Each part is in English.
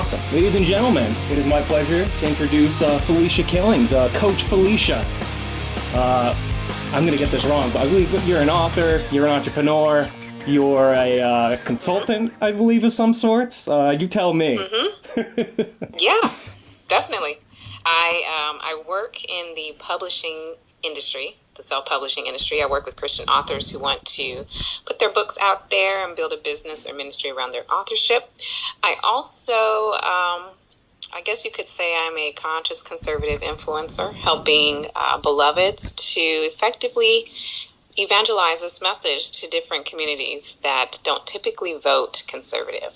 Awesome. Ladies and gentlemen, it is my pleasure to introduce Felicia Killings, Coach Felicia. I'm going to get this wrong, but I believe you're an author, you're an entrepreneur, you're a consultant, I believe, of some sorts. You tell me. Mm-hmm. Yeah, definitely. I work in the publishing industry, the self-publishing industry. I work with Christian authors who want to put their books out there and build a business or ministry around their authorship. I also, I guess you could say I'm a conscious conservative influencer, helping beloveds to effectively evangelize this message to different communities that don't typically vote conservative.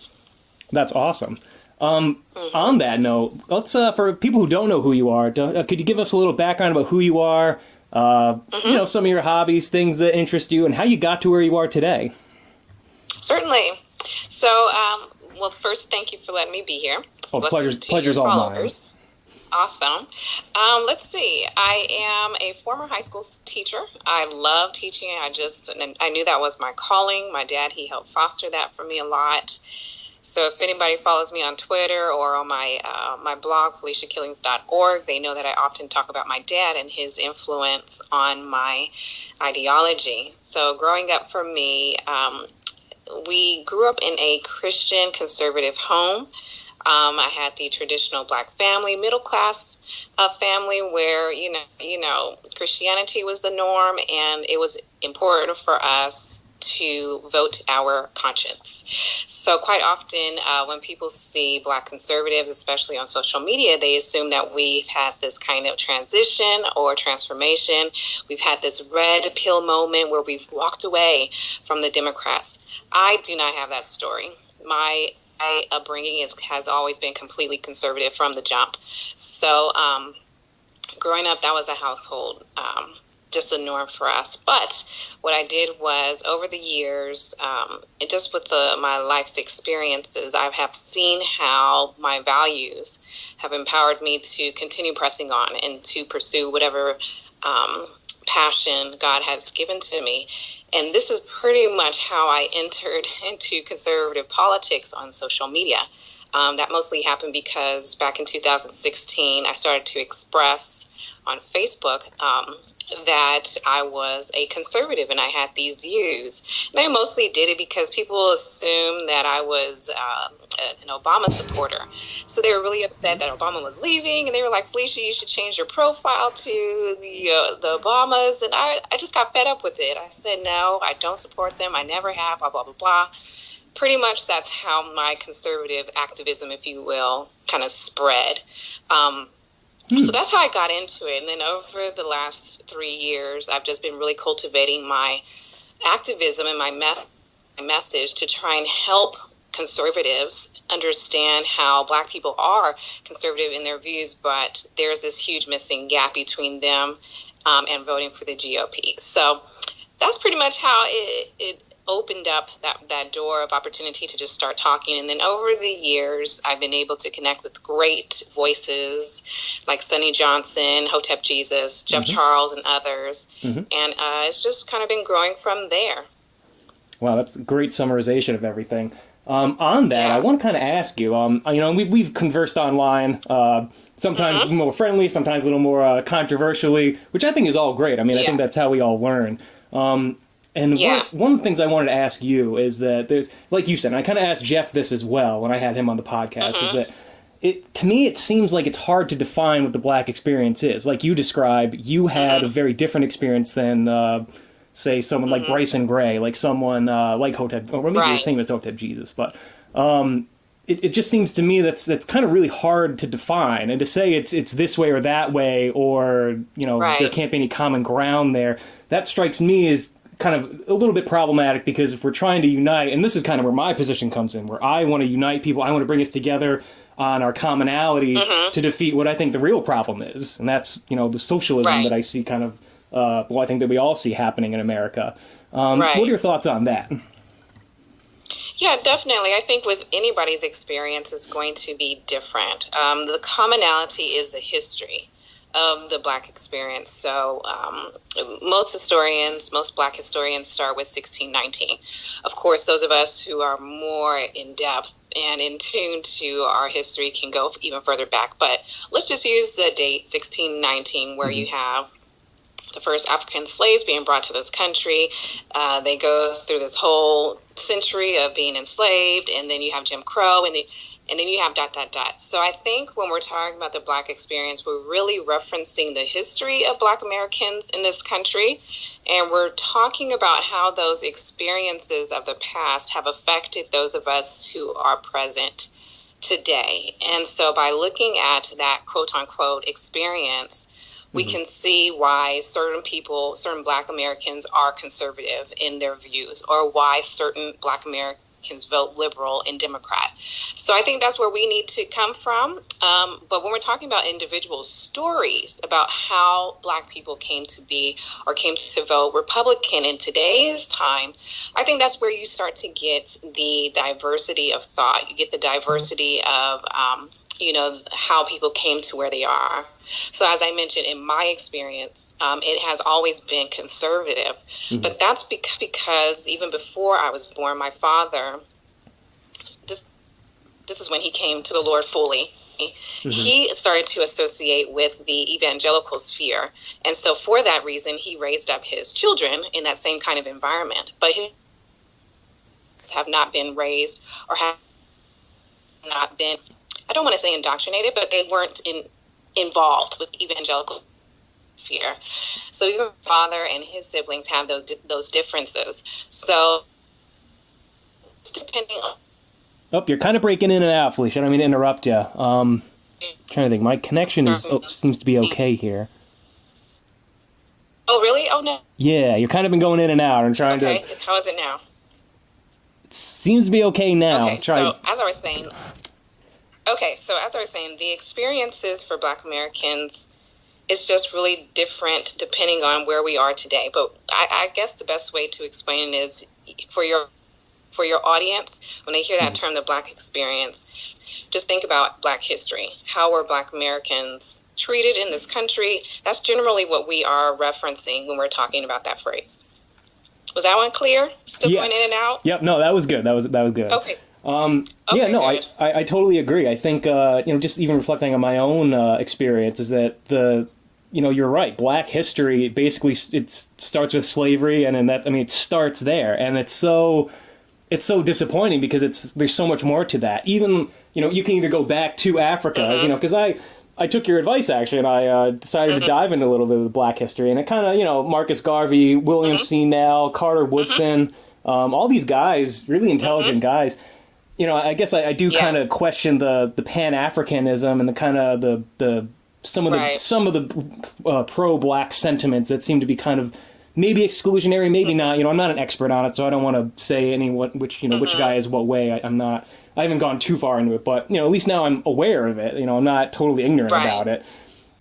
That's awesome. On that note, let's for people who don't know who you are, could you give us a little background about who you are, you know, some of your hobbies, things that interest you, and how you got to where you are today? Certainly. So, well, first, thank you for letting me be here. Oh, pleasure's all mine. Awesome. Let's see. I am a former high school teacher. I love teaching. I knew that was my calling. My dad, he helped foster that for me a lot. So if anybody follows me on Twitter or on my blog, FeliciaKillings.org, they know that I often talk about my dad and his influence on my ideology. So growing up for me, we grew up in a Christian conservative home. I had the traditional Black family, middle class family, where you know Christianity was the norm, and it was important for us to vote our conscience. So quite often when people see Black conservatives, especially on social media, they assume that we've had this kind of transition or transformation. We've had this red pill moment where we've walked away from the Democrats. I do not have that story. My upbringing has always been completely conservative from the jump. So growing up, that was a household just a norm for us. But what I did was, over the years, just with my life's experiences, I have seen how my values have empowered me to continue pressing on and to pursue whatever passion God has given to me. And this is pretty much how I entered into conservative politics on social media. That mostly happened because back in 2016, I started to express on Facebook that I was a conservative and I had these views. And I mostly did it because people assumed that I was an Obama supporter. So they were really upset that Obama was leaving, and they were like, Felicia, you should change your profile to the Obamas. And I just got fed up with it. I said, no, I don't support them. I never have, blah, blah, blah, blah. Pretty much that's how my conservative activism, if you will, kind of spread. So that's how I got into it. And then over the last 3 years, I've just been really cultivating my activism and my message to try and help conservatives understand how Black people are conservative in their views, but there's this huge missing gap between them and voting for the GOP. So that's pretty much how it opened up that door of opportunity to just start talking. And then over the years, I've been able to connect with great voices like Sonny Johnson, Hotep Jesus, Jeff Charles, and others. And it's just kind of been growing from there. Wow, that's a great summarization of everything. On that, I want to kind of ask you, you know, we've conversed online, sometimes more friendly, sometimes a little more controversially, which I think is all great. I mean, I think that's how we all learn. And one of the things I wanted to ask you is that there's, like you said, and I kind of asked Jeff this as well when I had him on the podcast, is that to me, it seems like it's hard to define what the Black experience is. Like you described, you had a very different experience than, say, someone like Bryson Gray, like someone like Hotep, or maybe the same as Hotep Jesus. But it just seems to me that's kind of really hard to define. And to say it's this way or that way, or, you know, there can't be any common ground there, that strikes me as kind of a little bit problematic, because if we're trying to unite, and this is kind of where my position comes in, where I want to unite people, I want to bring us together on our commonality to defeat what I think the real problem is, and that's, you know, the socialism that I see kind of, well, I think that we all see happening in America. What are your thoughts on that? Yeah, definitely. I think with anybody's experience, it's going to be different. The commonality is the history of the Black experience. So most Black historians start with 1619. Of course, those of us who are more in depth and in tune to our history can go even further back. But let's just use the date 1619, where you have the first African slaves being brought to this country. They go through this whole century of being enslaved, and then you have Jim Crow, and then you have ... So I think when we're talking about the Black experience, we're really referencing the history of Black Americans in this country, and we're talking about how those experiences of the past have affected those of us who are present today. And so by looking at that quote-unquote experience, we can see why certain people, certain Black Americans are conservative in their views, or why certain Black Americans vote liberal and Democrat. So I think that's where we need to come from. But when we're talking about individual stories about how Black people came to be or came to vote Republican in today's time, I think that's where you start to get the diversity of thought. You get the diversity of, how people came to where they are. So as I mentioned, in my experience, it has always been conservative. But that's because even before I was born, my father, this is when he came to the Lord fully. He started to associate with the evangelical sphere. And so for that reason, he raised up his children in that same kind of environment. But his have not been raised or have not been, I don't want to say indoctrinated, but they weren't involved with evangelical sphere. So even my father and his siblings have those differences. So depending on... Oh, you're kind of breaking in and out, Felicia. I don't mean to interrupt you. Trying to think. My connection seems to be okay here. Oh, really? Oh, no. Yeah, you've kind of been going in and out. I'm trying to... Okay, how is it now? It seems to be okay now. Okay, so as I was saying, the experiences for Black Americans is just really different depending on where we are today. But I guess the best way to explain it is for your audience, when they hear that term, the Black experience, just think about Black history. How were Black Americans treated in this country? That's generally what we are referencing when we're talking about that phrase. Was that one clear? Still going in and out? Yep. No, that was good. That was good. Okay. I totally agree. I think, just even reflecting on my own experience is that you're right. Black history, basically, it starts with slavery, and it starts there. And it's so disappointing because there's so much more to that. Even, you can either go back to Africa, because I took your advice, actually, and I decided to dive into a little bit of the Black history. And it kind of, Marcus Garvey, William C. Nell, Carter Woodson, all these guys, really intelligent guys. I guess I do kind of question the Pan-Africanism and the kind of some of the pro-Black sentiments that seem to be kind of maybe exclusionary, maybe not. I'm not an expert on it, so I don't want to say which guy is what way. I haven't gone too far into it, but at least now I'm aware of it. I'm not totally ignorant about it.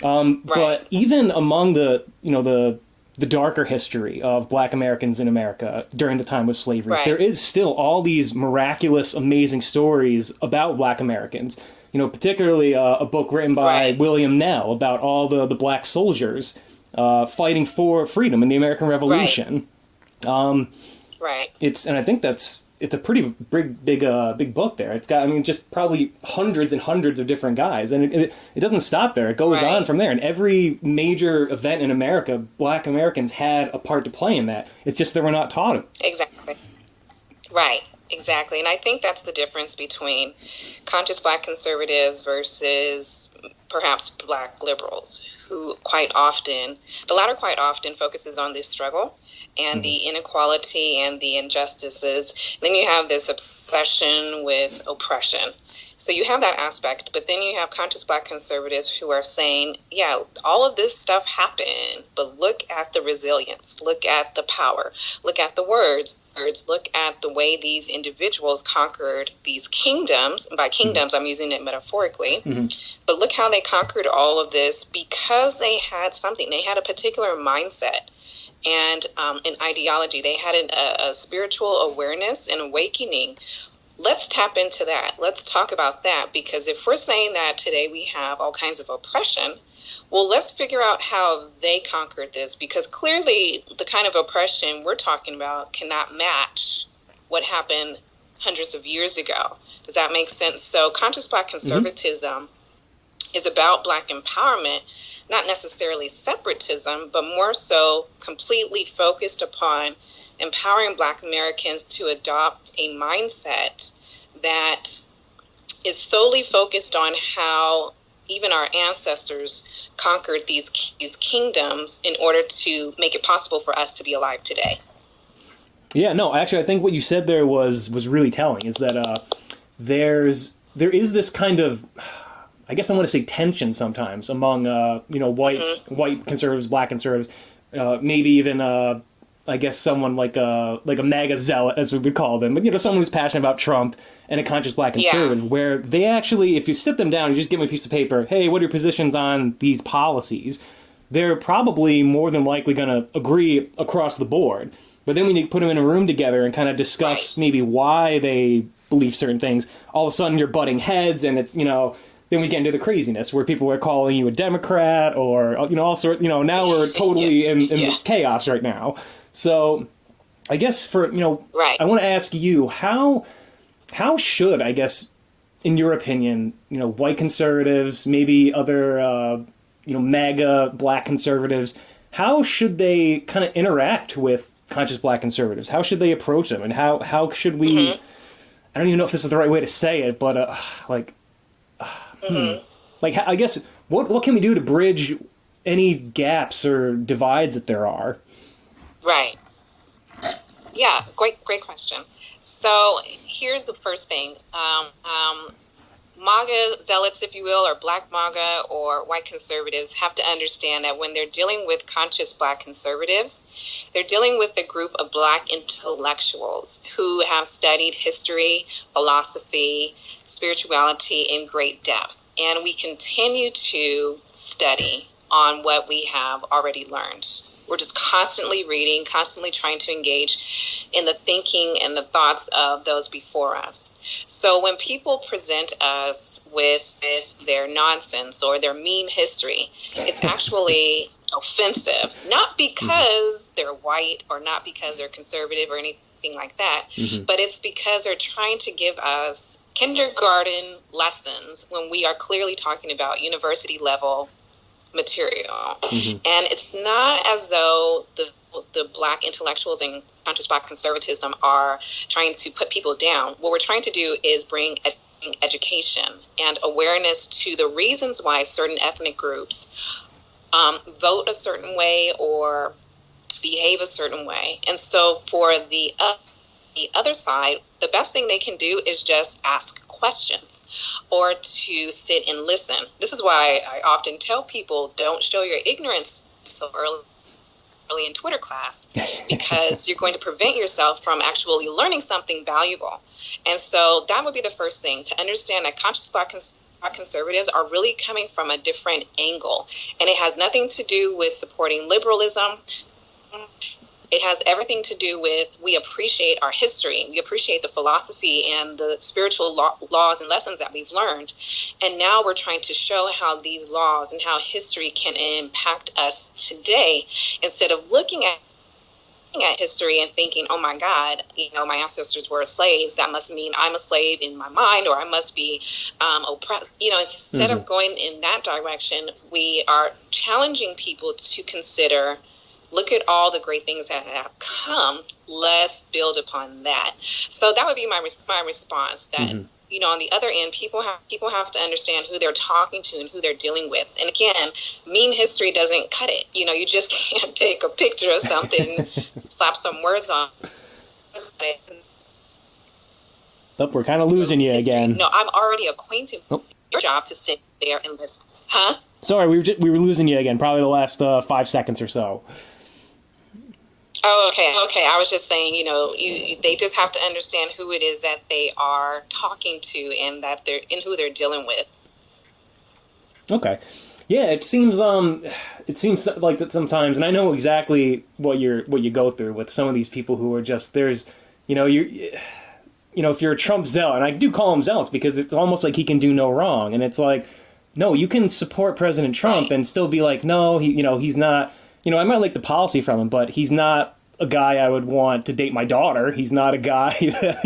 But even among the darker history of Black Americans in America during the time of slavery, there is still all these miraculous, amazing stories about Black Americans. Particularly a book written by William Nell about all the Black soldiers fighting for freedom in the American Revolution. And I think it's a pretty big book there. It's got, just probably hundreds and hundreds of different guys. And it doesn't stop there. It goes on from there. And every major event in America, Black Americans had a part to play in that. It's just that we're not taught it. Exactly. Right. Exactly. And I think that's the difference between conscious Black conservatives versus perhaps Black liberals, who the latter quite often focuses on this struggle and the inequality and the injustices. And then you have this obsession with oppression. So you have that aspect, but then you have conscious Black conservatives who are saying, yeah, all of this stuff happened, but look at the resilience, look at the power, look at the words, look at the way these individuals conquered these kingdoms. And by kingdoms, I'm using it metaphorically, but look how they conquered all of this because they had something. They had a particular mindset and an ideology. They had a spiritual awareness and awakening. Let's tap into that. Let's talk about that, because if we're saying that today we have all kinds of oppression, well, let's figure out how they conquered this, because clearly the kind of oppression we're talking about cannot match what happened hundreds of years ago. Does that make sense? So conscious Black conservatism is about Black empowerment, not necessarily separatism, but more so completely focused upon empowering Black Americans to adopt a mindset that is solely focused on how even our ancestors conquered these kingdoms in order to make it possible for us to be alive today. Yeah, no, actually, I think what you said there was really telling, is that there is this kind of, I guess I want to say, tension sometimes among white conservatives, Black conservatives, maybe even I guess someone like a MAGA zealot, as we would call them, but someone who's passionate about Trump, and a conscious Black conservative, where they actually, if you sit them down, you just give them a piece of paper, hey, what are your positions on these policies? They're probably more than likely going to agree across the board. But then when you put them in a room together and kind of discuss maybe why they believe certain things, all of a sudden you're butting heads, and it's, then we get into the craziness where people are calling you a Democrat or, all sorts, now we're totally in chaos right now. So I guess I want to ask you, how should, I guess, in your opinion, white conservatives, maybe other, MAGA Black conservatives, how should they kind of interact with conscious Black conservatives? How should they approach them? And how should we, I don't even know if this is the right way to say it, but I guess, what can we do to bridge any gaps or divides that there are? Right. Yeah, great question. So here's the first thing. MAGA zealots, if you will, or Black MAGA or white conservatives have to understand that when they're dealing with conscious Black conservatives, they're dealing with a group of Black intellectuals who have studied history, philosophy, spirituality in great depth. And we continue to study on what we have already learned. We're just constantly reading, constantly trying to engage in the thinking and the thoughts of those before us. So when people present us with their nonsense or their meme history, it's actually offensive, not because they're white or not because they're conservative or anything like that, but it's because they're trying to give us kindergarten lessons when we are clearly talking about university level material. And it's not as though the Black intellectuals and conscious Black conservatism are trying to put people down. What we're trying to do is bring education and awareness to the reasons why certain ethnic groups vote a certain way or behave a certain way. And so for the other side, the best thing they can do is just ask questions or to sit and listen. This is why I often tell people, don't show your ignorance so early in Twitter class, because you're going to prevent yourself from actually learning something valuable. And so that would be the first thing, to understand that conscious Black conservatives are really coming from a different angle. And it has nothing to do with supporting liberalism. It has everything to do with, we appreciate our history. We appreciate the philosophy and the spiritual laws and lessons that we've learned. And now we're trying to show how these laws and how history can impact us today, instead of looking at history and thinking, oh my God, my ancestors were slaves. That must mean I'm a slave in my mind, or I must be oppressed. Instead of going in that direction, we are challenging people to consider, look at all the great things that have come. Let's build upon that. So that would be my response. That on the other end, people have to understand who they're talking to and who they're dealing with. And again, meme history doesn't cut it. You just can't take a picture of something, slap some words on it. Oh, we're kind of losing you again. No, I'm already acquainted with your job to sit there and listen. Huh? Sorry, we were losing you again. Probably the last 5 seconds or so. Oh, okay. I was just saying, they just have to understand who it is that they are talking to and who they're dealing with. Okay. Yeah, it seems like that sometimes, and I know exactly what you go through with some of these people who are just, there's, if you're a Trump zealot, and I do call him zealots because it's almost like he can do no wrong, and it's like, no, you can support President Trump and still be like, no, he's not. I might like the policy from him, but he's not a guy I would want to date my daughter. He's not a guy that,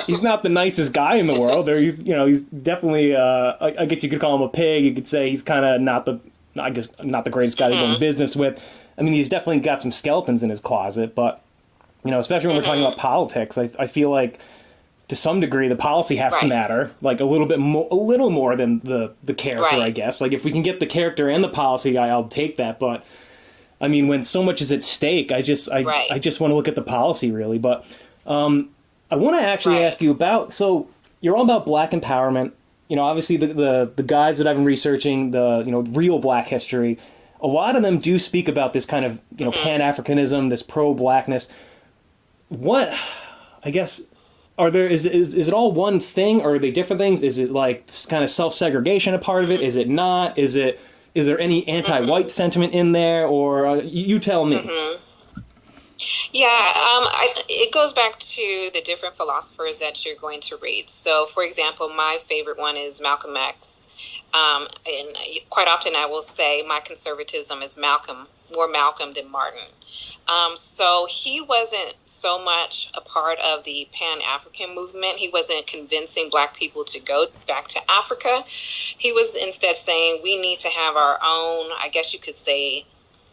he's not the nicest guy in the world. Or he's definitely, I guess you could call him a pig. You could say he's kind of not the greatest guy to go in business with. I mean, he's definitely got some skeletons in his closet, but, especially when we're talking about politics, I feel like to some degree the policy has to matter, like a little more than the character, I guess. Like if we can get the character and the policy, I'll take that. But I mean, when so much is at stake, I just want to look at the policy really. But I want to actually ask you about, so you're all about Black empowerment. Obviously the guys that I've been researching, the real Black history, a lot of them do speak about this kind of Pan-Africanism, this pro-Blackness. What, I guess, is it all one thing, or are they different things? Is it like this kind of self-segregation a part of it? Is it not? Is there any anti-white sentiment in there, or you tell me? Yeah, it goes back to the different philosophers that you're going to read. So, for example, my favorite one is Malcolm X. And quite often I will say my conservatism is more Malcolm than Martin. So he wasn't so much a part of the Pan-African movement. He wasn't convincing Black people to go back to Africa. He was instead saying we need to have our own, I guess you could say,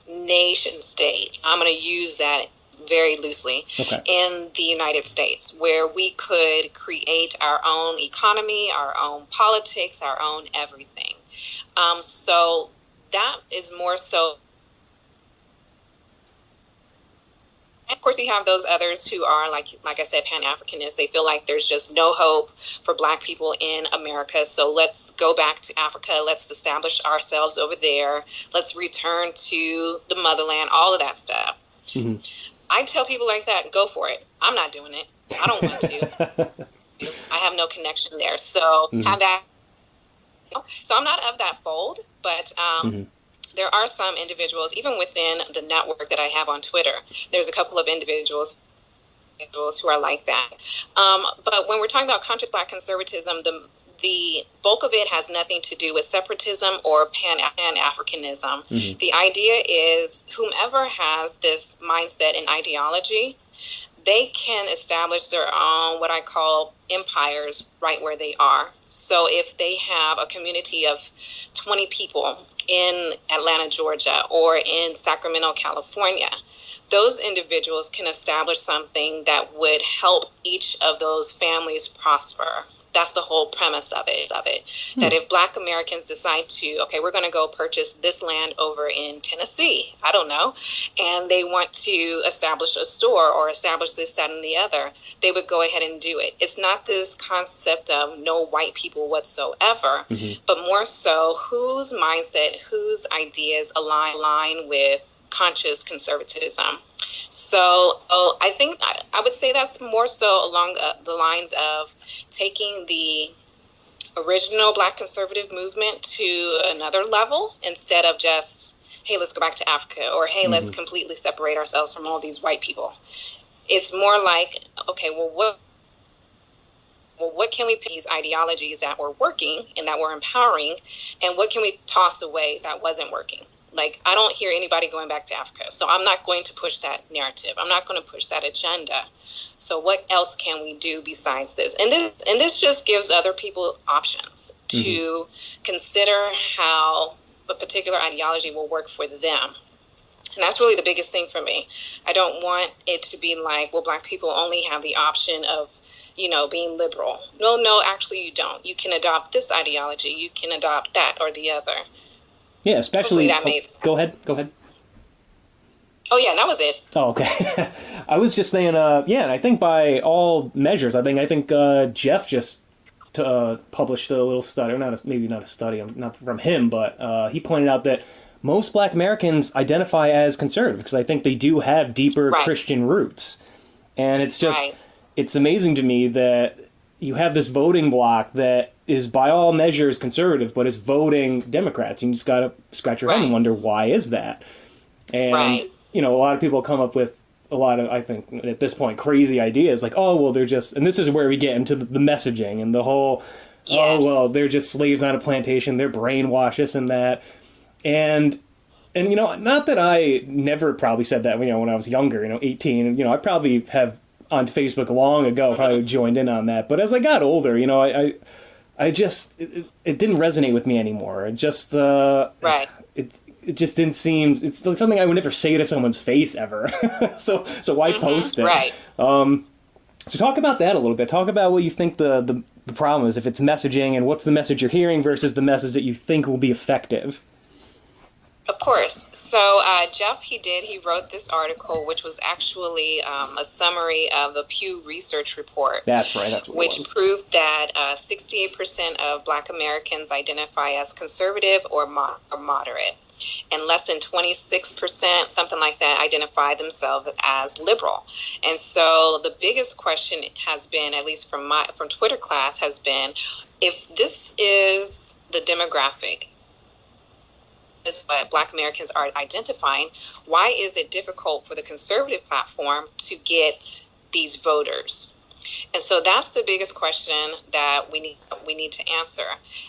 nation state. I'm going to use that very loosely, in the United States, where we could create our own economy, our own politics, our own everything. So that is more so. Of course, you have those others who are, like I said, Pan-Africanists. They feel like there's just no hope for Black people in America. So let's go back to Africa. Let's establish ourselves over there. Let's return to the motherland, all of that stuff. Mm-hmm. I tell people like that, go for it. I'm not doing it. I don't want to. I have no connection there. So have that. So I'm not of that fold, but there are some individuals, even within the network that I have on Twitter, there's a couple of individuals who are like that. But when we're talking about conscious Black conservatism, the bulk of it has nothing to do with separatism or Pan-Africanism. Mm-hmm. The idea is whomever has this mindset and ideology, they can establish their own, what I call empires right where they are. So if they have a community of 20 people in Atlanta, Georgia, or in Sacramento, California, those individuals can establish something that would help each of those families prosper. That's the whole premise of it. That if Black Americans decide to, okay, we're going to go purchase this land over in Tennessee, I don't know, and they want to establish a store or establish this, that, and the other, they would go ahead and do it. It's not this concept of no white people whatsoever, but more so whose mindset, whose ideas align with conscious conservatism. So I think I would say that's more so along the lines of taking the original Black conservative movement to another level instead of just, hey, let's go back to Africa, or hey, let's completely separate ourselves from all these white people. It's more like, okay, well, what can we pick these ideologies that were working and that were empowering, and what can we toss away that wasn't working? Like, I don't hear anybody going back to Africa, so I'm not going to push that narrative. I'm not going to push that agenda. So what else can we do besides this? And this just gives other people options to consider how a particular ideology will work for them. And that's really the biggest thing for me. I don't want it to be like, well, Black people only have the option of, being liberal. No, actually you don't. You can adopt this ideology. You can adopt that or the other. Yeah, especially. That made sense. Go ahead. Oh yeah, that was it. Oh, okay. I was just saying. And I think by all measures, I think Jeff just published a little study. Maybe not a study, not from him, but he pointed out that most Black Americans identify as conservative because I think they do have deeper Christian roots, and it's just it's amazing to me that you have this voting bloc that is by all measures conservative, but is voting Democrats. And you just got to scratch your head and wonder, why is that? And, a lot of people come up with a lot of, I think, at this point, crazy ideas like, oh, well, they're just, and this is where we get into the messaging and the whole, oh, well, they're just slaves on a plantation. They're brainwashed, this and that. And And, not that I never probably said that, when I was younger, 18, I probably have on Facebook long ago, probably joined in on that. But as I got older, I just, it didn't resonate with me anymore. It just, Right. it just didn't seem, it's like something I would never say to someone's face ever. So why post it? Right. So talk about that a little bit. Talk about what you think the problem is, if it's messaging, and what's the message you're hearing versus the message that you think will be effective. Of course. So Jeff, he wrote this article, which was actually a summary of a Pew Research report. That's right. That's what which it was. proved that 68% of Black Americans identify as conservative or moderate, and less than 26%, something like that, identify themselves as liberal. And so the biggest question has been, at least from Twitter class, has been, if this is the demographic, is what Black Americans are identifying, why is it difficult for the conservative platform to get these voters? And so that's the biggest question that we need to answer.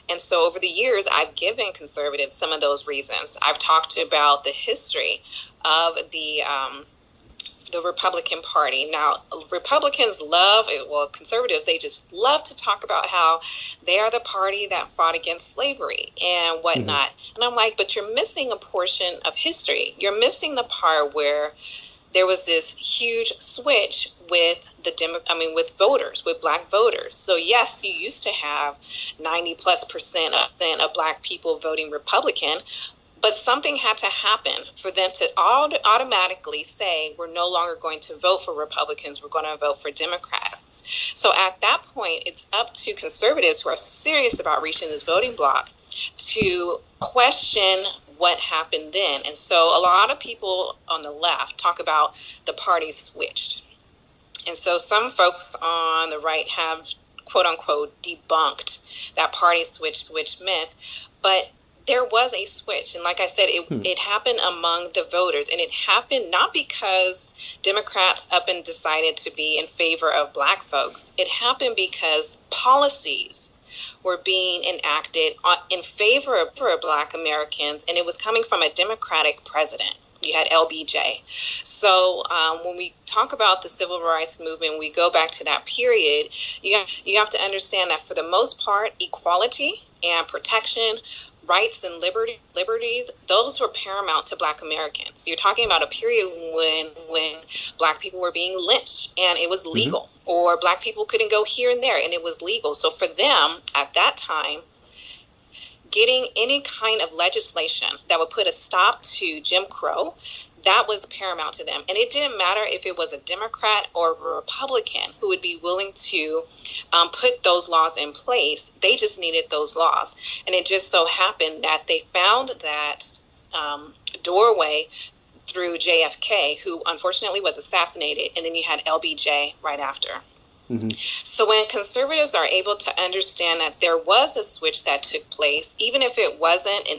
And so over the years, I've given conservatives some of those reasons. I've talked about the history of the Republican Party. Now, Republicans conservatives, they just love to talk about how they are the party that fought against slavery and whatnot. And I'm like, but you're missing a portion of history. You're missing the part where there was this huge switch with with voters, with Black voters. So yes, you used to have 90+% of Black people voting Republican, but something had to happen for them to automatically say, we're no longer going to vote for Republicans, we're going to vote for Democrats. So at that point, it's up to conservatives who are serious about reaching this voting bloc to question what happened then. And so a lot of people on the left talk about the party switched. And so some folks on the right have, quote unquote, debunked that party switch myth. But there was a switch. And like I said, it happened among the voters. And it happened not because Democrats up and decided to be in favor of Black folks. It happened because policies were being enacted in favor of Black Americans. And it was coming from a Democratic president. You had LBJ. So when we talk about the civil rights movement, we go back to that period, you have to understand that for the most part, equality and protection, rights and liberties, those were paramount to Black Americans. You're talking about a period when Black people were being lynched and it was legal, or Black people couldn't go here and there and it was legal. So for them at that time, getting any kind of legislation that would put a stop to Jim Crow, that was paramount to them. And it didn't matter if it was a Democrat or a Republican who would be willing to put those laws in place. They just needed those laws. And it just so happened that they found that doorway through JFK, who unfortunately was assassinated. And then you had LBJ right after. So when conservatives are able to understand that there was a switch that took place, even if it wasn't an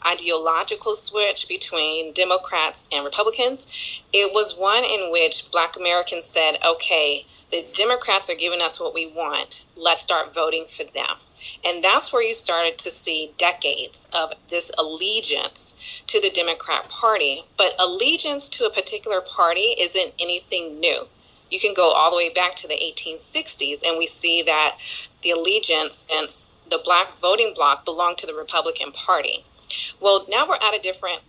ideological switch between Democrats and Republicans, it was one in which Black Americans said, okay, the Democrats are giving us what we want. Let's start voting for them. And that's where you started to see decades of this allegiance to the Democrat Party. But allegiance to a particular party isn't anything new. You can go all the way back to the 1860s, and we see that the allegiance since the Black voting bloc belonged to the Republican Party. Well, now we're at a different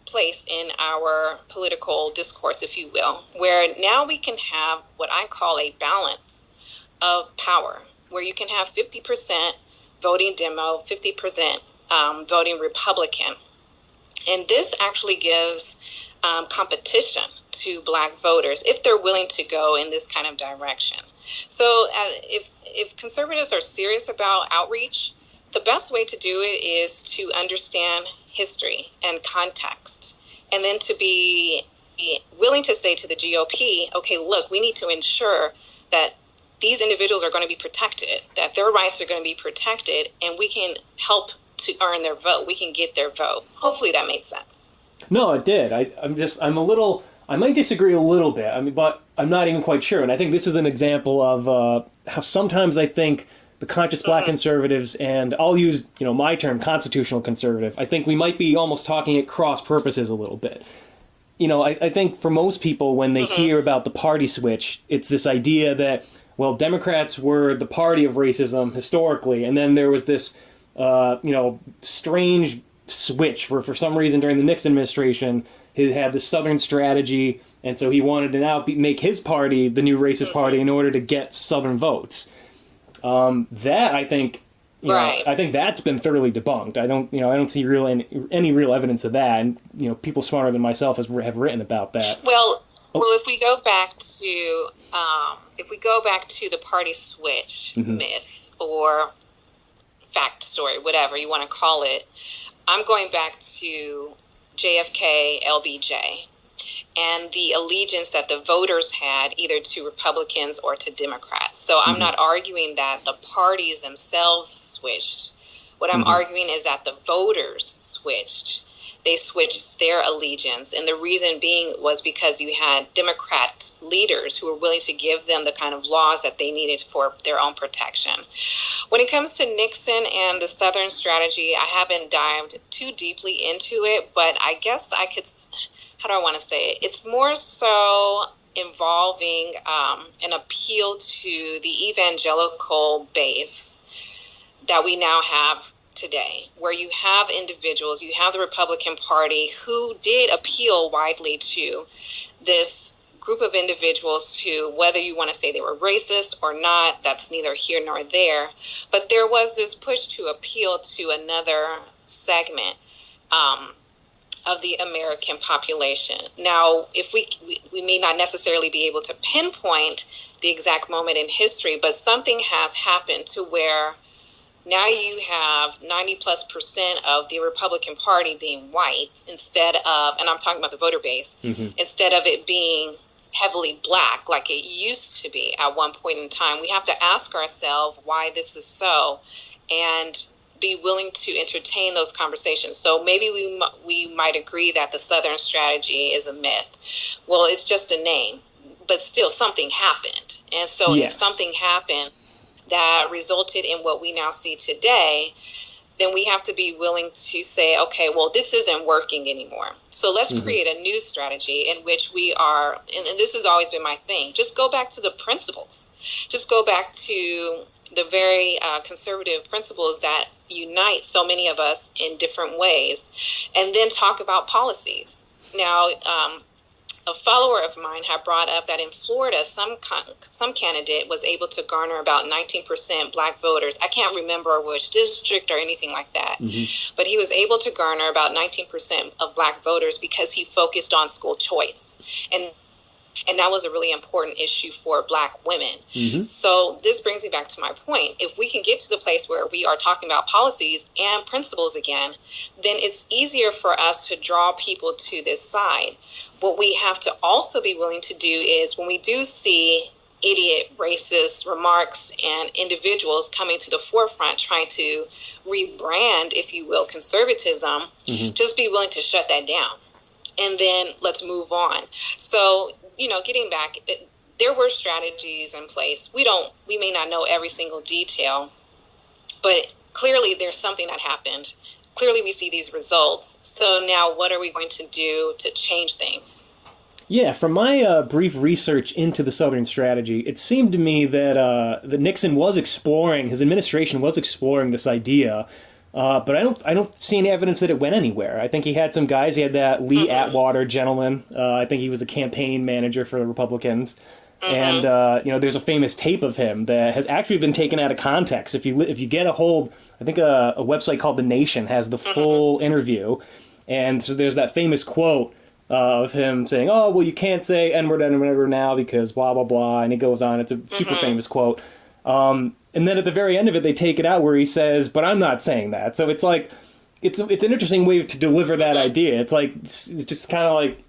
place in our political discourse, if you will, where now we can have what I call a balance of power, where you can have 50% voting Demo, 50% voting Republican. And this actually gives competition to Black voters if they're willing to go in this kind of direction. So if conservatives are serious about outreach, the best way to do it is to understand history and context, and then to be willing to say to the GOP, okay, look, we need to ensure that these individuals are going to be protected, that their rights are going to be protected, and we can help to earn their vote. We can get their vote. Hopefully that made sense. No, it did. I might disagree a little bit, but I'm not even quite sure. And I think this is an example of how sometimes I think the conscious black conservatives, and I'll use, my term, constitutional conservative, I think we might be almost talking at cross purposes a little bit. I think for most people, when they hear about the party switch, it's this idea that, well, Democrats were the party of racism historically, and then there was this, strange switch for some reason during the Nixon administration. He had the Southern strategy, and so he wanted to now make his party the new racist party in order to get Southern votes. That I think, I think that's been thoroughly debunked. I don't see any real evidence of that, and people smarter than myself have written about that. Well, if we go back to the party switch myth or fact story, whatever you want to call it, I'm going back to JFK, LBJ, and the allegiance that the voters had either to Republicans or to Democrats. So I'm not arguing that the parties themselves switched. What I'm arguing is that the voters switched. They switched their allegiance. And the reason being was because you had Democrat leaders who were willing to give them the kind of laws that they needed for their own protection. When it comes to Nixon and the Southern strategy, I haven't dived too deeply into it, but I guess I could, how do I want to say it? It's more so involving an appeal to the evangelical base that we now have today, where you have individuals, you have the Republican Party who did appeal widely to this group of individuals who, whether you want to say they were racist or not, that's neither here nor there, but there was this push to appeal to another segment of the American population. Now, if we may not necessarily be able to pinpoint the exact moment in history, but something has happened to where now you have 90+% of the Republican Party being white instead of, and I'm talking about the voter base, instead of it being heavily black like it used to be at one point in time. We have to ask ourselves why this is so and be willing to entertain those conversations. So maybe we might agree that the Southern strategy is a myth. Well, it's just a name, but still something happened. And so if something happened that resulted in what we now see today, then we have to be willing to say, okay, well, this isn't working anymore. So let's create a new strategy in which we are, and this has always been my thing, just go back to the principles. Just go back to the very conservative principles that unite so many of us in different ways, and then talk about policies. Now, a follower of mine had brought up that in Florida, some candidate was able to garner about 19% black voters. I can't remember which district or anything like that, but he was able to garner about 19% of black voters because he focused on school choice. And that was a really important issue for black women. So this brings me back to my point. If we can get to the place where we are talking about policies and principles again, then it's easier for us to draw people to this side. What we have to also be willing to do is when we do see idiot racist remarks and individuals coming to the forefront trying to rebrand, if you will, conservatism, just be willing to shut that down. And then let's move on. So, getting back, there were strategies in place. We may not know every single detail, but clearly there's something that happened. Clearly we see these results. So now what are we going to do to change things? Yeah, from my brief research into the Southern strategy, it seemed to me that Nixon his administration was exploring this idea. But I don't see any evidence that it went anywhere. I think he had some guys. He had that Lee Atwater gentleman. I think he was a campaign manager for the Republicans. And there's a famous tape of him that has actually been taken out of context. If you get a hold, I think a website called The Nation has the full interview, and so there's that famous quote of him saying, "Oh, well, you can't say N-word now because blah blah blah," and it goes on. It's a super famous quote. And then at the very end of it, they take it out where he says, "But I'm not saying that." So it's like, it's an interesting way to deliver that idea. It's like, it's just kind of like,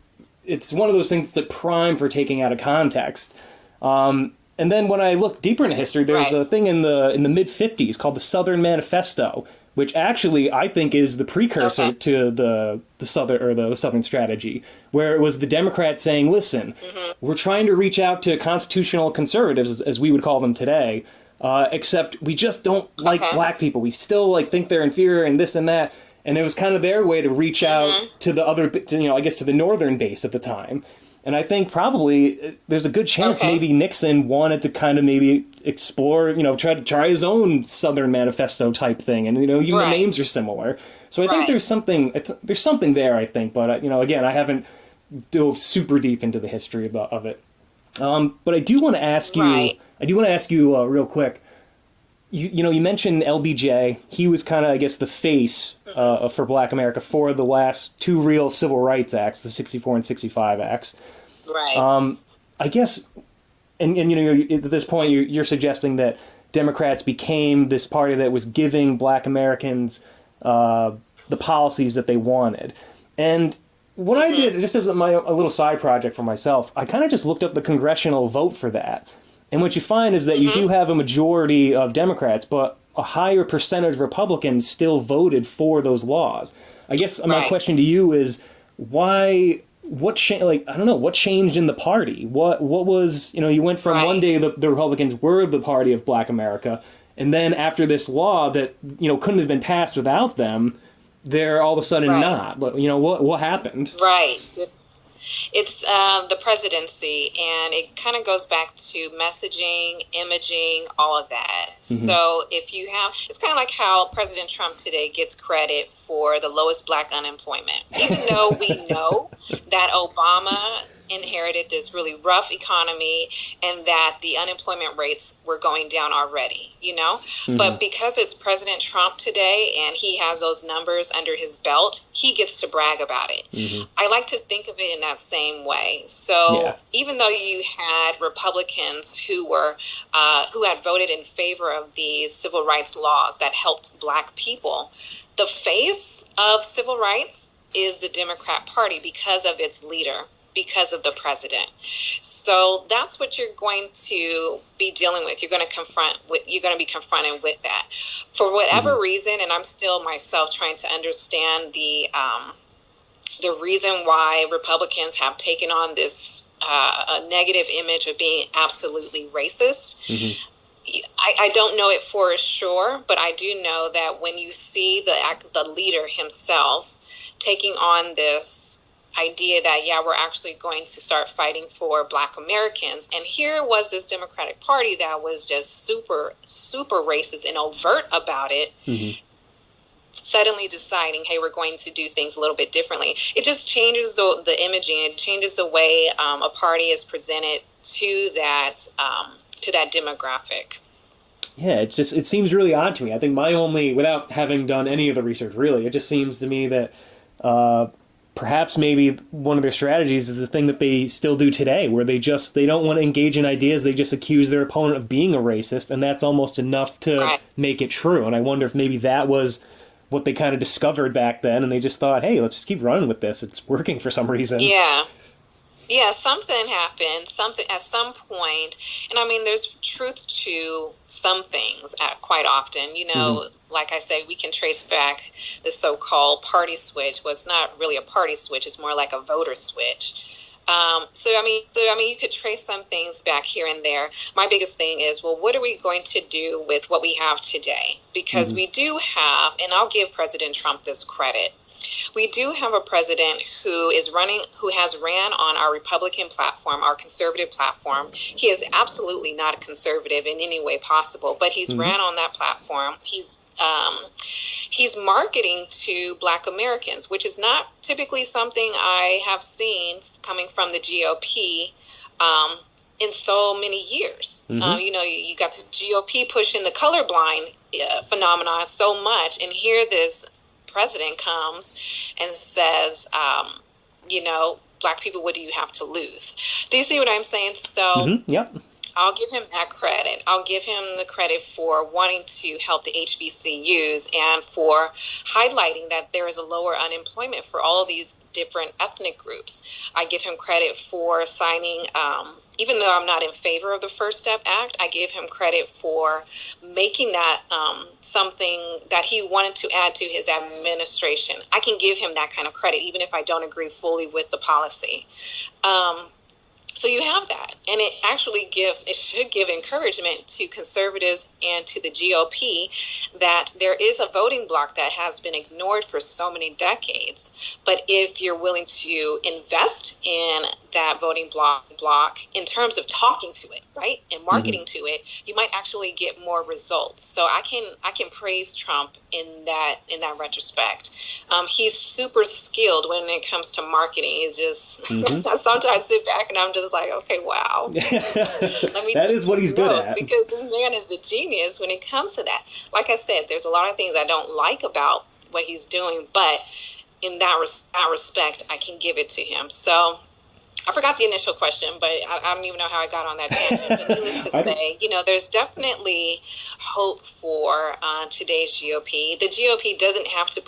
it's one of those things that's prime for taking out of context. And then when I look deeper into history, there's a thing in the mid-50s called the Southern Manifesto, which actually I think is the precursor to the Southern strategy, where it was the Democrats saying, "Listen, we're trying to reach out to constitutional conservatives, as we would call them today. except we just don't like black people. We still like think they're inferior and this and that. And it was kind of their way to reach out to the other, I guess to the northern base at the time. And I think probably there's a good chance maybe Nixon wanted to kind of maybe explore, try his own Southern Manifesto type thing. And, even the names are similar. So I think there's something there, I think. But, again, I haven't dove super deep into the history of it. But I do want to ask you, real quick. You mentioned LBJ. He was kind of, I guess, the face for Black America for the last two real civil rights acts, the 64 and 65 acts. Right. I guess, and at this point, you're suggesting that Democrats became this party that was giving Black Americans the policies that they wanted. And what I did, just as a little side project for myself, I kind of just looked up the congressional vote for that. And what you find is that you do have a majority of Democrats, but a higher percentage of Republicans still voted for those laws. I guess my question to you is, why? What changed? I don't know. What changed in the party? What was? You went from one day the Republicans were the party of Black America, and then after this law that couldn't have been passed without them, they're all of a sudden not. What happened? Right. It's the presidency, and it kind of goes back to messaging, imaging, all of that. So if you have, it's kind of like how President Trump today gets credit for the lowest Black unemployment, even though we know that Obama inherited this really rough economy and that the unemployment rates were going down already, But because it's President Trump today and he has those numbers under his belt, he gets to brag about it. I like to think of it in that same way. So even though you had Republicans who had voted in favor of these civil rights laws that helped Black people, the face of civil rights is the Democrat Party because of its leader, because of the president. So that's what you're going to be dealing with. You're going to be confronted with that. For whatever reason, and I'm still myself trying to understand the reason why Republicans have taken on this a negative image of being absolutely racist. I don't know it for sure, but I do know that when you see the leader himself taking on this idea that, we're actually going to start fighting for Black Americans. And here was this Democratic Party that was just super, super racist and overt about it, suddenly deciding, hey, we're going to do things a little bit differently. It just changes the imaging. It changes the way a party is presented to that demographic. Yeah, it seems really odd to me. I think without having done any of the research, really, it just seems to me that perhaps maybe one of their strategies is the thing that they still do today, where they don't want to engage in ideas. They just accuse their opponent of being a racist, and that's almost enough to make it true. And I wonder if maybe that was what they kind of discovered back then, and they just thought, hey, let's just keep running with this. It's working for some reason. Yeah, something happened, at some point. And I mean, there's truth to some things quite often. Like I said, we can trace back the so-called party switch. Well, it's not really a party switch. It's more like a voter switch. So you could trace some things back here and there. My biggest thing is, well, what are we going to do with what we have today? Because we do have, and I'll give President Trump this credit, we do have a president who has ran on our Republican platform, our conservative platform. He is absolutely not a conservative in any way possible, but he's ran on that platform. He's marketing to Black Americans, which is not typically something I have seen coming from the GOP in so many years. You got the GOP pushing the colorblind phenomenon so much, and here this president comes and says, Black people, what do you have to lose? Do you see what I'm saying? So I'll give him that credit. I'll give him the credit for wanting to help the HBCUs and for highlighting that there is a lower unemployment for all of these different ethnic groups. I give him credit for signing, even though I'm not in favor of the First Step Act, I give him credit for making that something that he wanted to add to his administration. I can give him that kind of credit, even if I don't agree fully with the policy. So you have that, and it should give encouragement to conservatives and to the GOP that there is a voting bloc that has been ignored for so many decades. But if you're willing to invest in that voting bloc in terms of talking to it, right, and marketing to it, you might actually get more results. So I can praise Trump in that retrospect. He's super skilled when it comes to marketing. It's just sometimes I sit back and I'm just like, okay, wow. That is what he's good at. Because this man is a genius when it comes to that. Like I said, there's a lot of things I don't like about what he's doing, but in that respect, I can give it to him. So I forgot the initial question, but I don't even know how I got on that tangent. But needless to say, there's definitely hope for today's GOP. The GOP doesn't have to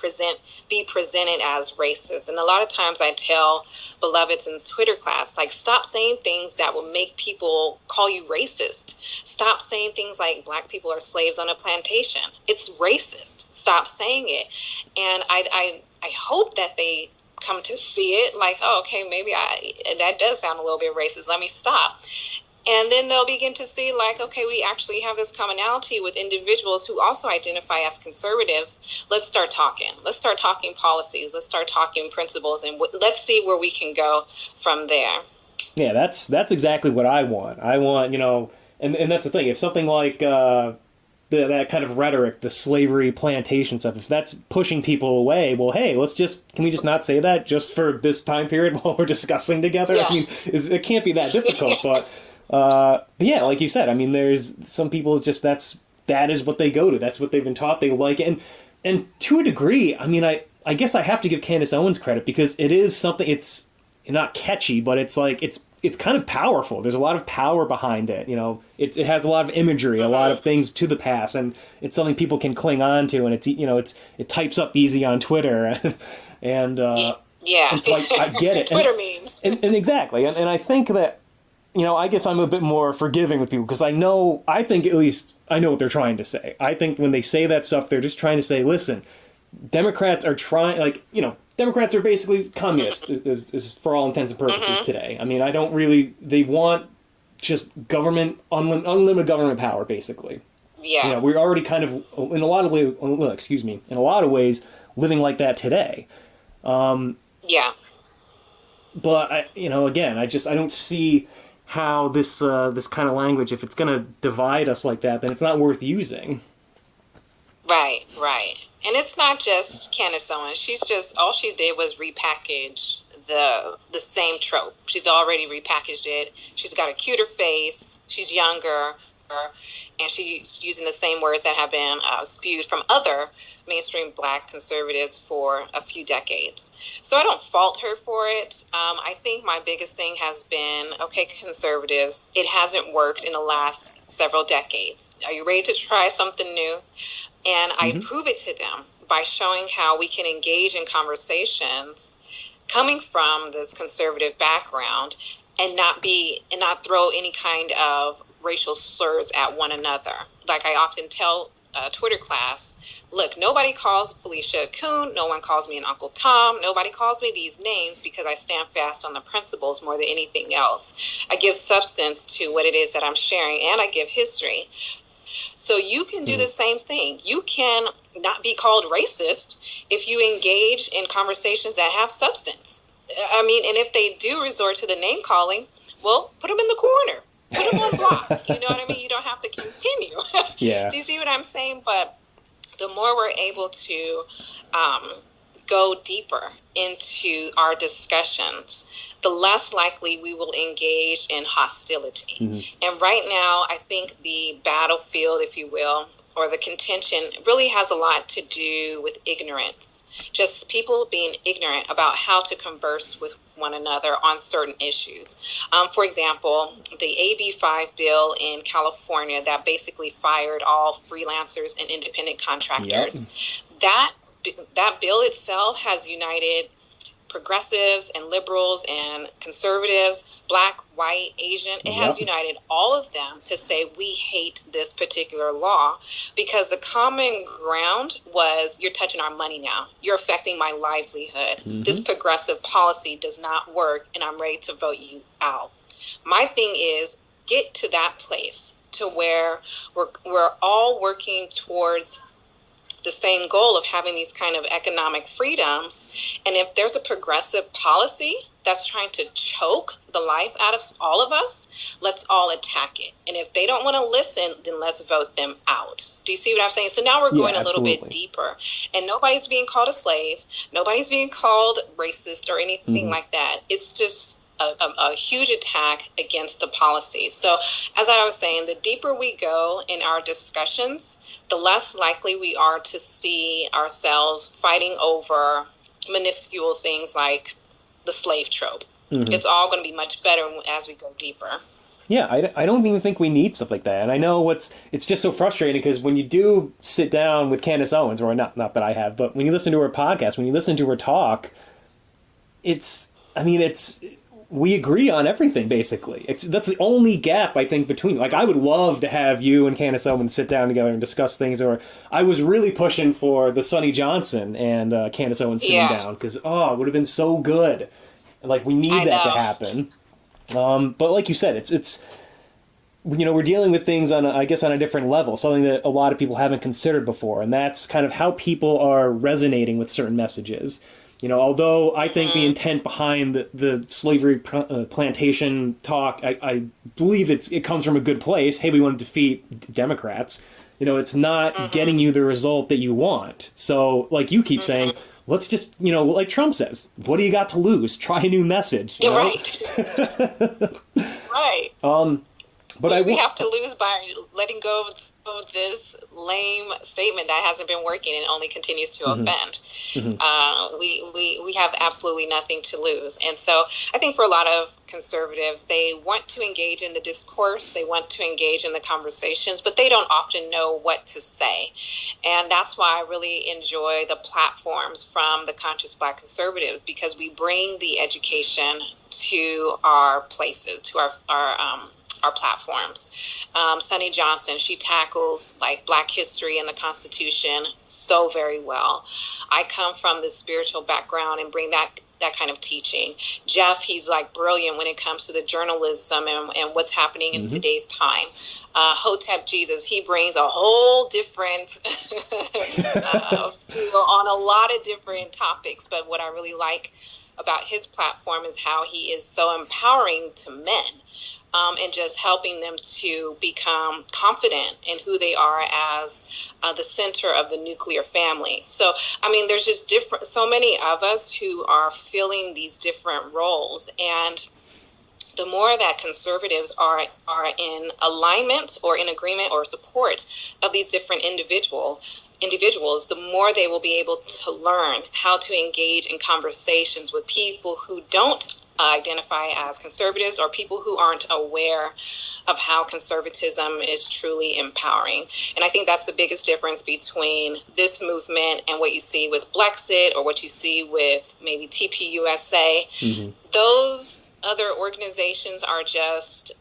be presented as racist. And a lot of times I tell beloveds in Twitter class, like, stop saying things that will make people call you racist. Stop saying things like black people are slaves on a plantation. It's racist. Stop saying it. And I hope that they come to see it like, oh, okay, maybe that does sound a little bit racist. Let me stop. And then they'll begin to see like, okay, we actually have this commonality with individuals who also identify as conservatives. Let's start talking. Let's start talking policies. Let's start talking principles, and let's see where we can go from there. Yeah, that's exactly what I want. I want, and that's the thing. If something like that kind of rhetoric, the slavery plantation stuff, if that's pushing people away, well, hey, can we just not say that just for this time period while we're discussing together? Yeah. I mean, it can't be that difficult, but yeah, like you said, I mean, there's some people just, that is what they go to. That's what they've been taught. They like it. And to a degree, I mean, I guess I have to give Candace Owens credit because it is something, it's not catchy, but it's like, it's kind of powerful. There's a lot of power behind it. It has a lot of imagery, a lot of things to the past, and it's something people can cling on to. And it types up easy on Twitter, and yeah, it's like I get it. Twitter memes, and exactly. And I think that I guess I'm a bit more forgiving with people because I think at least I know what they're trying to say. I think when they say that stuff, they're just trying to say, listen, Democrats are trying, Democrats are basically communists, is for all intents and purposes today. I mean, they want just unlimited government power, basically. Yeah. We're already kind of, in a lot of ways, living like that today. Yeah. But, again, I don't see how this kind of language, if it's going to divide us like that, then it's not worth using. Right. And it's not just Candace Owens. All she did was repackage the same trope. She's already repackaged it. She's got a cuter face. She's younger. And she's using the same words that have been spewed from other mainstream black conservatives for a few decades. So I don't fault her for it. I think my biggest thing has been, okay, conservatives, it hasn't worked in the last several decades. Are you ready to try something new? And I prove it to them by showing how we can engage in conversations coming from this conservative background and not throw any kind of racial slurs at one another. Like I often tell Twitter class, look, nobody calls Felicia a coon. No one calls me an Uncle Tom. Nobody calls me these names because I stand fast on the principles more than anything else. I give substance to what it is that I'm sharing, and I give history. So you can do the same thing. You can not be called racist if you engage in conversations that have substance. I mean, and if they do resort to the name calling, well, put them in the corner. Put them on block. You know what I mean? You don't have to continue. Yeah. Do you see what I'm saying? But the more we're able to go deeper into our discussions, the less likely we will engage in hostility. And right now, I think the battlefield, if you will, or the contention really has a lot to do with ignorance. Just people being ignorant about how to converse with one another on certain issues. For example, the AB 5 bill in California that basically fired all freelancers and independent contractors. Yep. That bill itself has united progressives and liberals and conservatives, black, white, Asian. It has united all of them to say we hate this particular law because the common ground was you're touching our money now. You're affecting my livelihood. This progressive policy does not work and I'm ready to vote you out. My thing is get to that place to where we're all working towards the same goal of having these kind of economic freedoms. And if there's a progressive policy that's trying to choke the life out of all of us, let's all attack it. And if they don't want to listen, then let's vote them out. Do you see what I'm saying? So now we're going a little bit deeper, and nobody's being called a slave. Nobody's being called racist or anything like that. It's just a huge attack against the policy. So as I was saying, the deeper we go in our discussions, the less likely we are to see ourselves fighting over minuscule things like the slave trope. It's all going to be much better as we go deeper. Yeah, I don't even think we need stuff like that. And I know it's just so frustrating because when you do sit down with Candace Owens, or not that I have, but when you listen to her podcast, when you listen to her talk, we agree on everything, basically. That's the only gap, I think, between. Like, I would love to have you and Candace Owens sit down together and discuss things. Or I was really pushing for the Sonny Johnson and Candace Owens sitting down because, it would have been so good. Like, we need that to happen. But like you said, it's we're dealing with things on a different level, something that a lot of people haven't considered before. And that's kind of how people are resonating with certain messages. Although I think the intent behind the slavery plantation talk, I believe it comes from a good place. Hey, we want to defeat Democrats. It's not getting you the result that you want. So, like you keep saying, let's just, like Trump says, what do you got to lose? Try a new message. You're right. Right. But we have to lose by letting go of this lame statement that hasn't been working and only continues to offend. We have absolutely nothing to lose. And so I think for a lot of conservatives, they want to engage in the discourse, they want to engage in the conversations, but they don't often know what to say. And that's why I really enjoy the platforms from the Conscious Black Conservatives, because we bring the education to our places, to our platforms. Sonny Johnson, she tackles like Black history and the Constitution so very well. I come from this spiritual background and bring that kind of teaching. Jeff, he's like brilliant when it comes to the journalism and what's happening in today's time. Hotep Jesus, he brings a whole different feel on a lot of different topics. But what I really like about his platform is how he is so empowering to men. And just helping them to become confident in who they are as the center of the nuclear family. So, there's just so many of us who are filling these different roles. And the more that conservatives are in alignment or in agreement or support of these different individuals, the more they will be able to learn how to engage in conversations with people who don't identify as conservatives or people who aren't aware of how conservatism is truly empowering. And I think that's the biggest difference between this movement and what you see with Blexit or what you see with maybe TPUSA. Those other organizations are just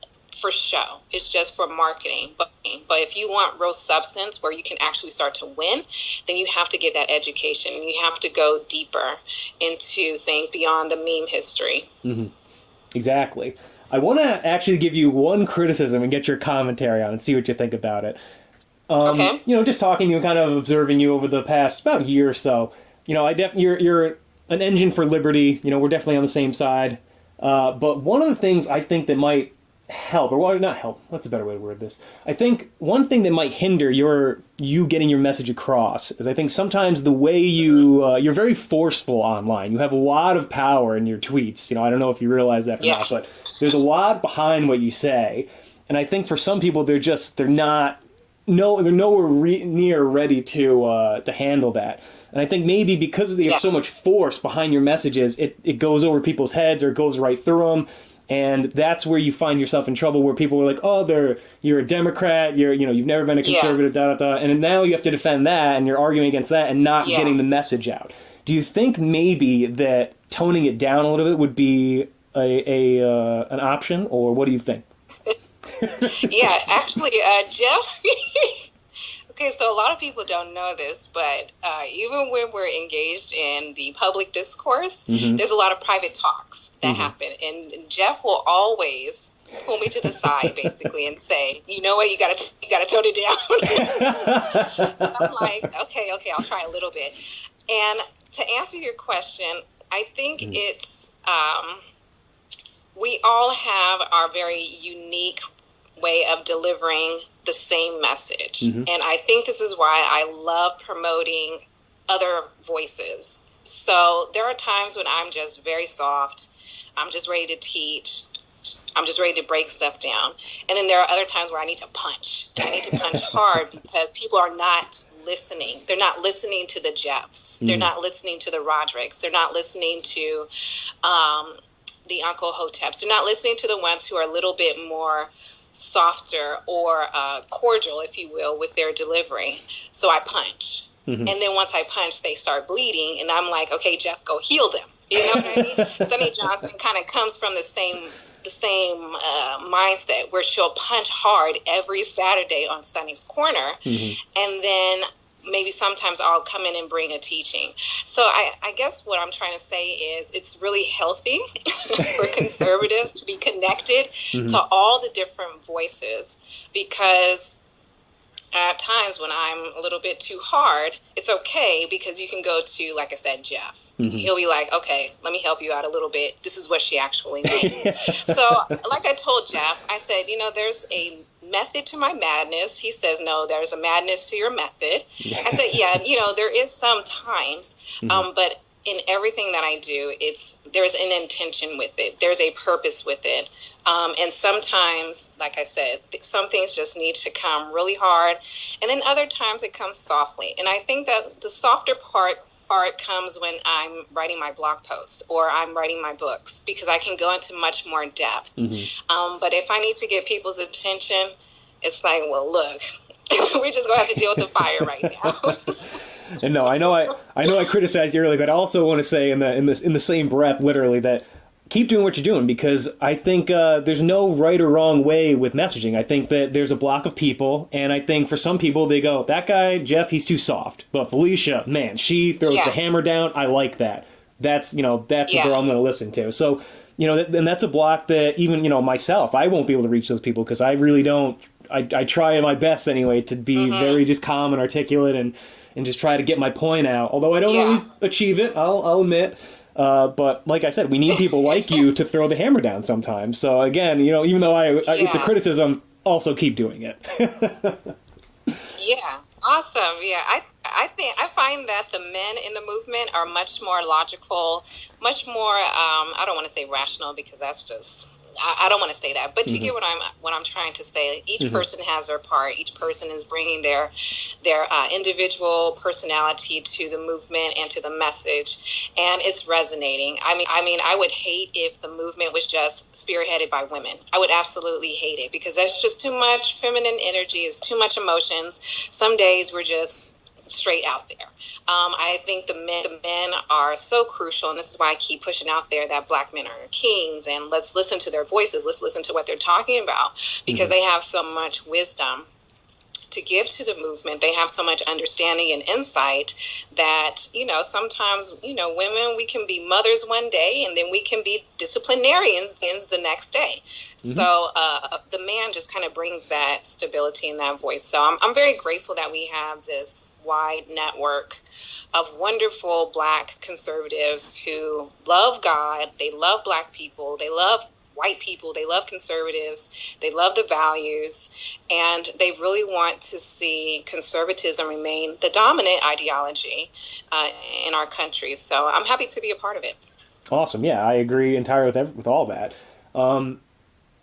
for show. It's just for marketing. But if you want real substance where you can actually start to win, then you have to get that education. You have to go deeper into things beyond the meme history. Exactly. I want to actually give you one criticism and get your commentary on it and see what you think about it. Okay. Just talking to you and kind of observing you over the past about year or so, you're an engine for liberty. We're definitely on the same side. But one of the things I think that might help, or not help, what's a better way to word this? I think one thing that might hinder you getting your message across is I think sometimes the way you're very forceful online. You have a lot of power in your tweets. I don't know if you realize that or not, but there's a lot behind what you say. And I think for some people, they're nowhere near ready to handle that. And I think maybe because they have so much force behind your messages, it goes over people's heads or it goes right through them. And that's where you find yourself in trouble, where people are like, "Oh, you're a Democrat. You've never been a conservative." And now you have to defend that, and you're arguing against that, and not getting the message out. Do you think maybe that toning it down a little bit would be an option, or what do you think? Actually, Jeff, Okay, so a lot of people don't know this, but even when we're engaged in the public discourse, there's a lot of private talks that happen. And Jeff will always pull me to the side, basically, and say, "You know what? You gotta tone it down." I'm like, okay, I'll try a little bit. And to answer your question, I think it's we all have our very unique way of delivering the same message. And I think this is why I love promoting other voices. So there are times when I'm just very soft. I'm just ready to teach. I'm just ready to break stuff down. And then there are other times where I need to punch. And I need to punch hard because people are not listening. They're not listening to the Jeffs. They're not listening to the Rodricks. They're not listening to the Uncle Hoteps. They're not listening to the ones who are a little bit more softer or cordial, if you will, with their delivery. So I punch. And then once I punch, they start bleeding. And I'm like, okay, Jeff, go heal them. You know what I mean? Sunny Johnson kind of comes from the same mindset where she'll punch hard every Saturday on Sunny's Corner. And then maybe sometimes I'll come in and bring a teaching. So I guess what I'm trying to say is it's really healthy for conservatives to be connected to all the different voices, because at times when I'm a little bit too hard, it's okay because you can go to, like I said, Jeff. He'll be like, okay, let me help you out a little bit. This is what she actually means. So like I told Jeff, I said, there's a method to my madness. He says, no, there's a madness to your method. I said, yeah, there is sometimes, but in everything that I do, there's an intention with it. There's a purpose with it. And sometimes, like I said, some things just need to come really hard. And then other times it comes softly. And I think that the softer part comes when I'm writing my blog post or I'm writing my books, because I can go into much more depth. But if I need to get people's attention, it's like, well, look, we're just going to have to deal with the fire right now. And no, I know I criticized you earlier, but I also want to say in the same breath, literally, that keep doing what you're doing, because I think there's no right or wrong way with messaging. I think that there's a block of people, and I think for some people they go, that guy Jeff, he's too soft, but Felicia, man, she throws the hammer down. I like that. That's a girl I'm going to listen to. So and that's a block that even myself, I won't be able to reach those people, because I really don't. I try my best anyway to be very just calm and articulate and just try to get my point out. Although I don't always achieve it, I'll admit. But like I said, we need people like you to throw the hammer down sometimes. So again, even though it's a criticism, also keep doing it. Yeah, awesome. Yeah, I find that the men in the movement are much more logical, much more. I don't want to say rational, because that's just. I don't want to say that, but you get what I'm trying to say. Each person has their part. Each person is bringing their individual personality to the movement and to the message, and it's resonating. I mean, I would hate if the movement was just spearheaded by women. I would absolutely hate it, because that's just too much feminine energy. It's too much emotions. Some days we're just straight out there. I think the men are so crucial, and this is why I keep pushing out there that Black men are kings, and let's listen to their voices. Let's listen to what they're talking about, because they have so much wisdom to give to the movement. They have so much understanding and insight that, sometimes, women, we can be mothers one day and then we can be disciplinarians the next day. So the man just kind of brings that stability and that voice. So I'm very grateful that we have this wide network of wonderful Black conservatives who love God, they love Black people, they love white people, they love conservatives, they love the values, and they really want to see conservatism remain the dominant ideology in our country. So I'm happy to be a part of it. Awesome. Yeah, I agree entirely with all that.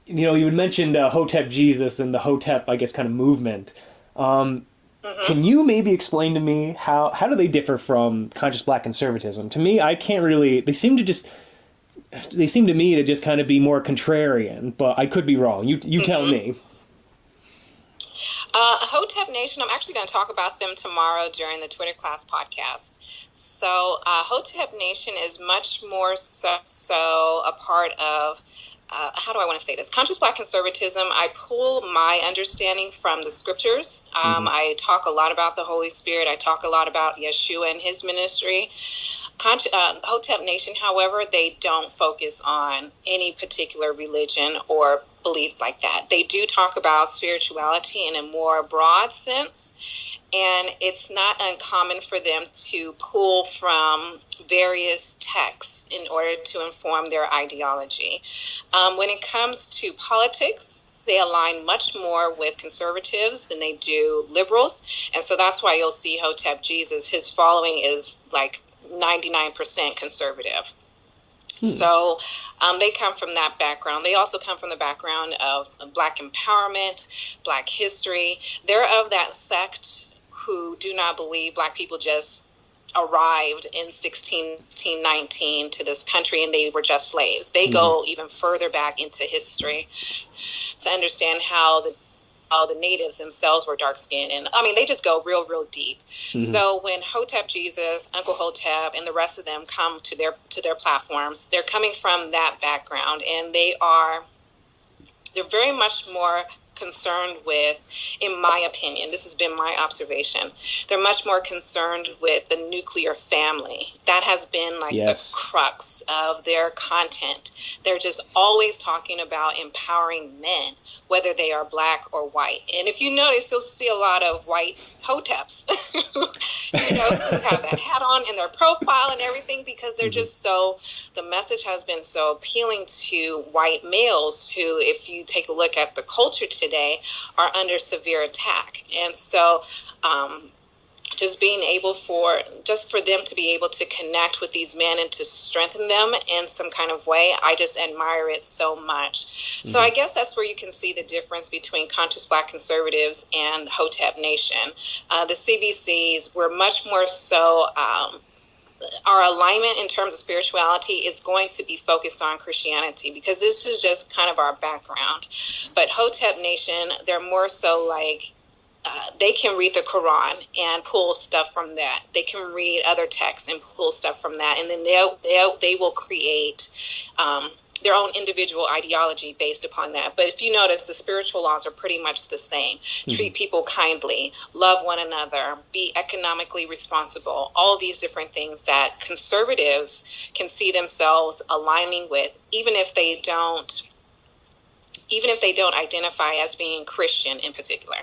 You had mentioned Hotep Jesus and the Hotep, I guess, kind of movement. Can you maybe explain to me how do they differ from conscious Black conservatism? To me, I can't really. They seem to me to just kind of be more contrarian, but I could be wrong. You tell me. Hotep Nation, I'm actually going to talk about them tomorrow during the Twitter class podcast. So Hotep Nation is much more so a part of how do I want to say this? Conscious Black conservatism, I pull my understanding from the scriptures. I talk a lot about the Holy Spirit. I talk a lot about Yeshua and his ministry. Hotep Nation, however, they don't focus on any particular religion or belief like that. They do talk about spirituality in a more broad sense, and it's not uncommon for them to pull from various texts in order to inform their ideology. When it comes to politics, they align much more with conservatives than they do liberals. And so that's why you'll see Hotep Jesus, his following is like 99% conservative. So they come from that background. They also come from the background of Black empowerment, Black history. They're of that sect who do not believe Black people just arrived in 1619 to this country and they were just slaves. They go even further back into history to understand how the natives themselves were dark skinned. And I mean, they just go real deep. So when Hotep Jesus, Uncle Hotep, and the rest of them come to their platforms, they're coming from that background, and they're very much more concerned with, in my opinion, this has been my observation, they're much more concerned with the nuclear family. That has been like the crux of their content. They're just always talking about empowering men, whether they are Black or white. And if you notice, you'll see a lot of white hoteps, who have that hat on in their profile and everything, because they're just the message has been so appealing to white males who, if you take a look at the culture today, are under severe attack. And so just being able for them to be able to connect with these men and to strengthen them in some kind of way, I just admire it so much. So I guess that's where you can see the difference between Conscious Black conservatives and Hotep Nation. The CBCs were much more so, our alignment in terms of spirituality is going to be focused on Christianity, because this is just kind of our background. But Hotep Nation, they're more so like, they can read the Quran and pull stuff from that. They can read other texts and pull stuff from that. And then they will create their own individual ideology based upon that. But if you notice, the spiritual laws are pretty much the same. Treat people kindly, love one another, be economically responsible, all these different things that conservatives can see themselves aligning with, even if they don't identify as being Christian in particular.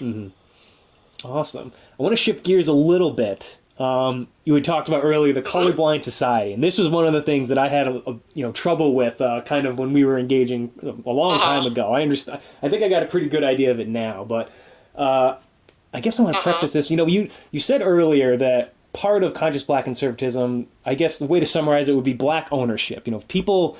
Awesome. I want to shift gears a little bit. You had talked about earlier the colorblind society, and this was one of the things that I had trouble with kind of when we were engaging a long time ago. I understand. I think I got a pretty good idea of it now, but I guess I want to preface this. You said earlier that part of Conscious Black conservatism, I guess the way to summarize it would be Black ownership. If people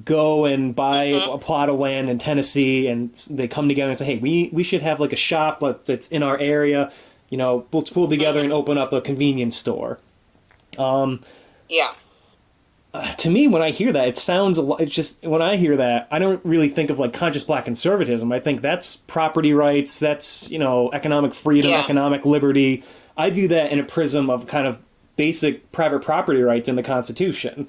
go and buy a plot of land in Tennessee and they come together and say, hey, we should have like a shop that's in our area, let's pull together and open up a convenience store. To me, when I hear that, it sounds a lot, when I hear that, I don't really think of like Conscious Black conservatism. I think that's property rights, that's, economic freedom, economic liberty. I view that in a prism of kind of basic private property rights in the Constitution.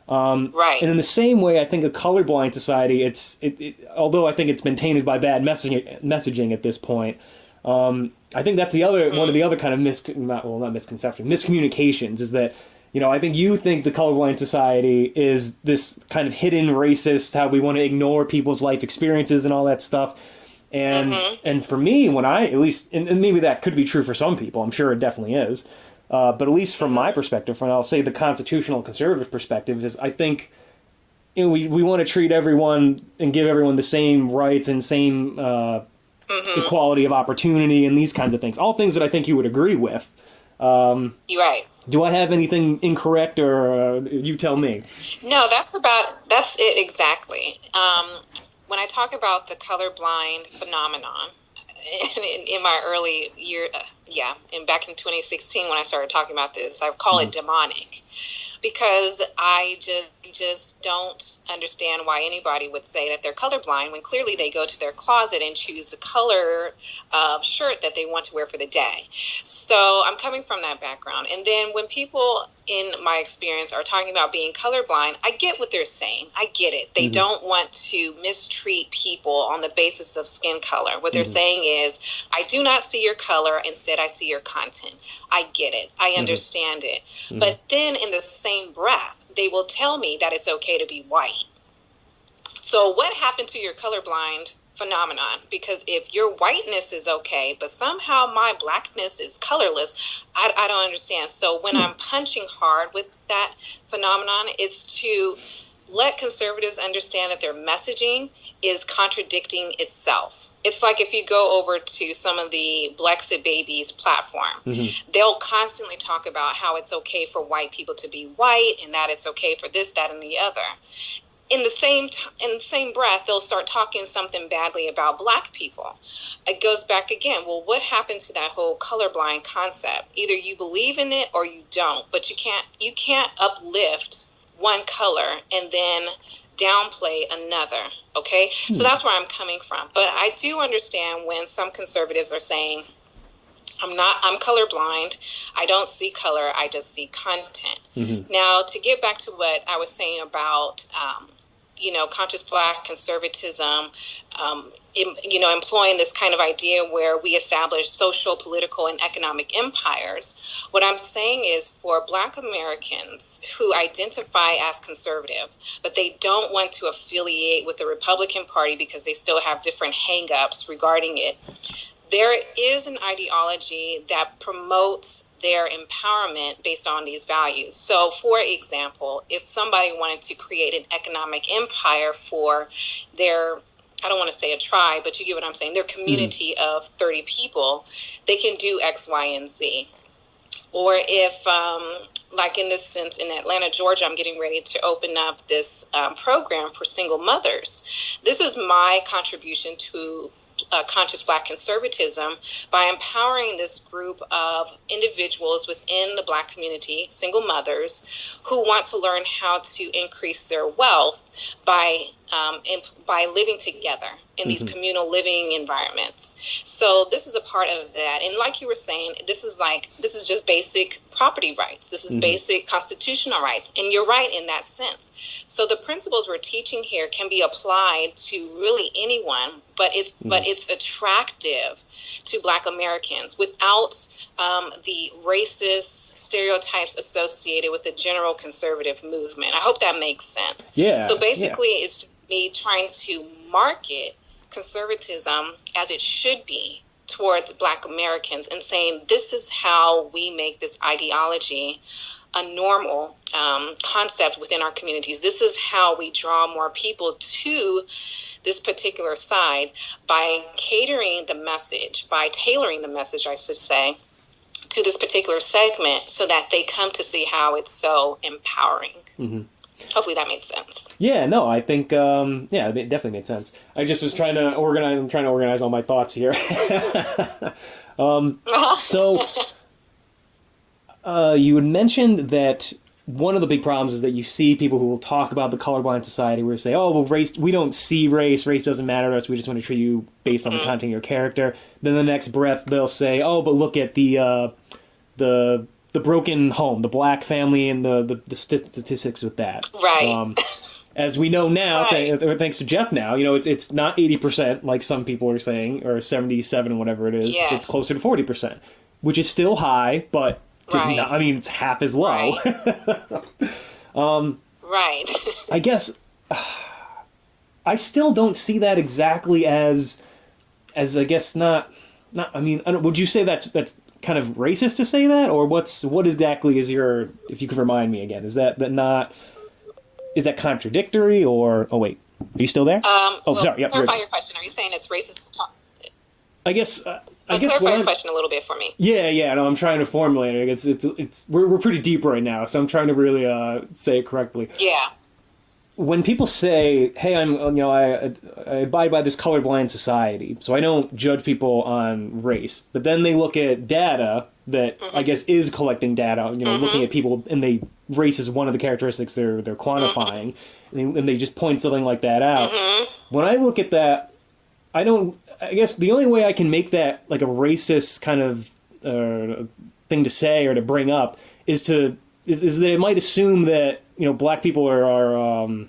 Right. And in the same way, I think a colorblind society, although I think it's been tainted by bad messaging at this point, I think that's one of the other kind of miscommunications is that, I think you think the colorblind society is this kind of hidden racist, how we want to ignore people's life experiences and all that stuff. And for me, when at least, and maybe that could be true for some people, I'm sure it definitely is. But at least from my perspective, from I'll say the constitutional conservative perspective, is I think we want to treat everyone and give everyone the same rights and same equality of opportunity and these kinds of things. All things that I think you would agree with. You're right. Do I have anything incorrect, or you tell me? No, that's it exactly. When I talk about the colorblind phenomenon, in my early year, and back in 2016 when I started talking about this, I call it demonic, because I just don't understand why anybody would say that they're colorblind when clearly they go to their closet and choose the color of shirt that they want to wear for the day. So I'm coming from that background. And then when people in my experience, are talking about being colorblind, I get what they're saying. I get it. They don't want to mistreat people on the basis of skin color. What they're saying is, I do not see your color. Instead, I see your content. I get it. I understand it. But then in the same breath, they will tell me that it's okay to be white. So what happened to your colorblind phenomenon? Because if your whiteness is okay, but somehow my blackness is colorless, I don't understand. So when I'm punching hard with that phenomenon, it's to let conservatives understand that their messaging is contradicting itself. It's like if you go over to some of the Blexit Babies platform, they'll constantly talk about how it's okay for white people to be white and that it's okay for this, that, and the other. In the same breath, they'll start talking something badly about black people. It goes back again. Well, what happened to that whole colorblind concept? Either you believe in it or you don't, but you can't uplift one color and then downplay another. Okay, so that's where I'm coming from. But I do understand when some conservatives are saying, I'm colorblind. I don't see color. I just see content. Now, to get back to what I was saying about, conscious black conservatism, employing this kind of idea where we establish social, political, and economic empires. What I'm saying is for Black Americans who identify as conservative, but they don't want to affiliate with the Republican Party because they still have different hang-ups regarding it, there is an ideology that promotes their empowerment based on these values. So, for example, if somebody wanted to create an economic empire for their, I don't want to say a tribe, but you get what I'm saying, their community of 30 people, they can do X, Y, and Z. Or if, like in this sense, in Atlanta, Georgia, I'm getting ready to open up this program for single mothers. This is my contribution to conscious Black conservatism by empowering this group of individuals within the Black community, single mothers, who want to learn how to increase their wealth by living together in these communal living environments. So this is a part of that. And like you were saying, this is just basic property rights. This is basic constitutional rights. And you're right in that sense. So the principles we're teaching here can be applied to really anyone, but it's attractive to Black Americans without the racist stereotypes associated with the general conservative movement. I hope that makes sense. Yeah. So basically, it's me trying to market conservatism as it should be towards Black Americans and saying this is how we make this ideology a normal concept within our communities. This is how we draw more people to this particular side by catering the message, by tailoring the message, I should say, to this particular segment so that they come to see how it's so empowering. Hopefully that made sense. Yeah, no, I think, it definitely made sense. I just was trying to organize all my thoughts here. So, you had mentioned that one of the big problems is that you see people who will talk about the colorblind society where they say, oh, well, race, we don't see race doesn't matter to us, we just want to treat you based on the content of your character. Then the next breath, they'll say, oh, but look at the broken home, the Black family, and the statistics with that. Right. As we know now, thanks to Jeff now, it's not 80% like some people are saying, or 77, whatever it is. Yes. It's closer to 40%, which is still high, but it's half as low. Right. I guess I still don't see that exactly as I guess not. I mean, would you say that's kind of racist to say that, or what exactly is your? If you could remind me again, is that contradictory, or wait, are you still there? Sorry. Yep, clarify your question. Are you saying it's racist to talk? I guess. Clarify your question a little bit for me. Yeah. No, I'm trying to formulate it. It's we're pretty deep right now, so I'm trying to really say it correctly. Yeah. When people say, "Hey, I abide by this colorblind society, so I don't judge people on race," but then they look at data that I guess is collecting data, looking at people, and race is one of the characteristics they're quantifying, and they just point something like that out. When I look at that, I guess the only way I can make that like a racist kind of thing to say or to bring up is to is that it might assume that, black people are